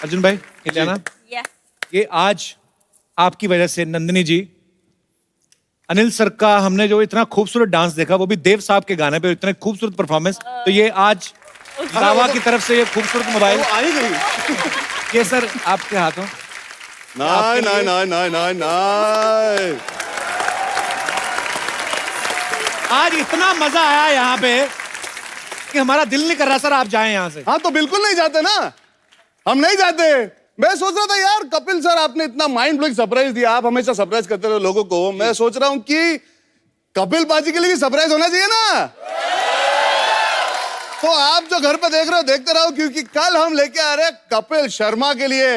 अर्जुन भाई इलियाना Yes. ये आज आपकी वजह से नंदिनी जी अनिल सर का हमने जो इतना खूबसूरत डांस देखा वो भी देव साहब के गाने पे इतने खूबसूरत परफॉर्मेंस तो ये आज दावा की तरफ से ये खूबसूरत मोबाइल आ ही गई ये सर आपके हाथों नाइ नाइ नाइ नाइ नाइ नाइ आज इतना मजा आया यहाँ पे कि हमारा दिल नहीं कर रहा सर आप जाएं यहाँ से। हाँ तो बिल्कुल नहीं जाते ना, हम नहीं जाते। मैं सोच रहा था यार कपिल सर आपने इतना माइंड ब्लोइंग सरप्राइज दिया, आप हमेशा सरप्राइज करते रहे लोगों को। मैं सोच रहा हूं कि कपिल बाजी के लिए भी सरप्राइज होना चाहिए ना। तो आप जो घर पे देख रहे हो देखते रहो, क्योंकि कल हम लेके आ रहे हैं कपिल शर्मा के लिए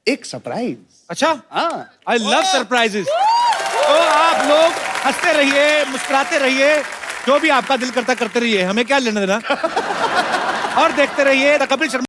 एक सरप्राइज। अच्छा हाँ आई लव सरप्राइजेस। तो आप लोग हंसते रहिए मुस्कुराते रहिए जो भी आपका दिल करता करते रहिए, हमें क्या लेना देना और देखते रहिए द कपिल शर्मा।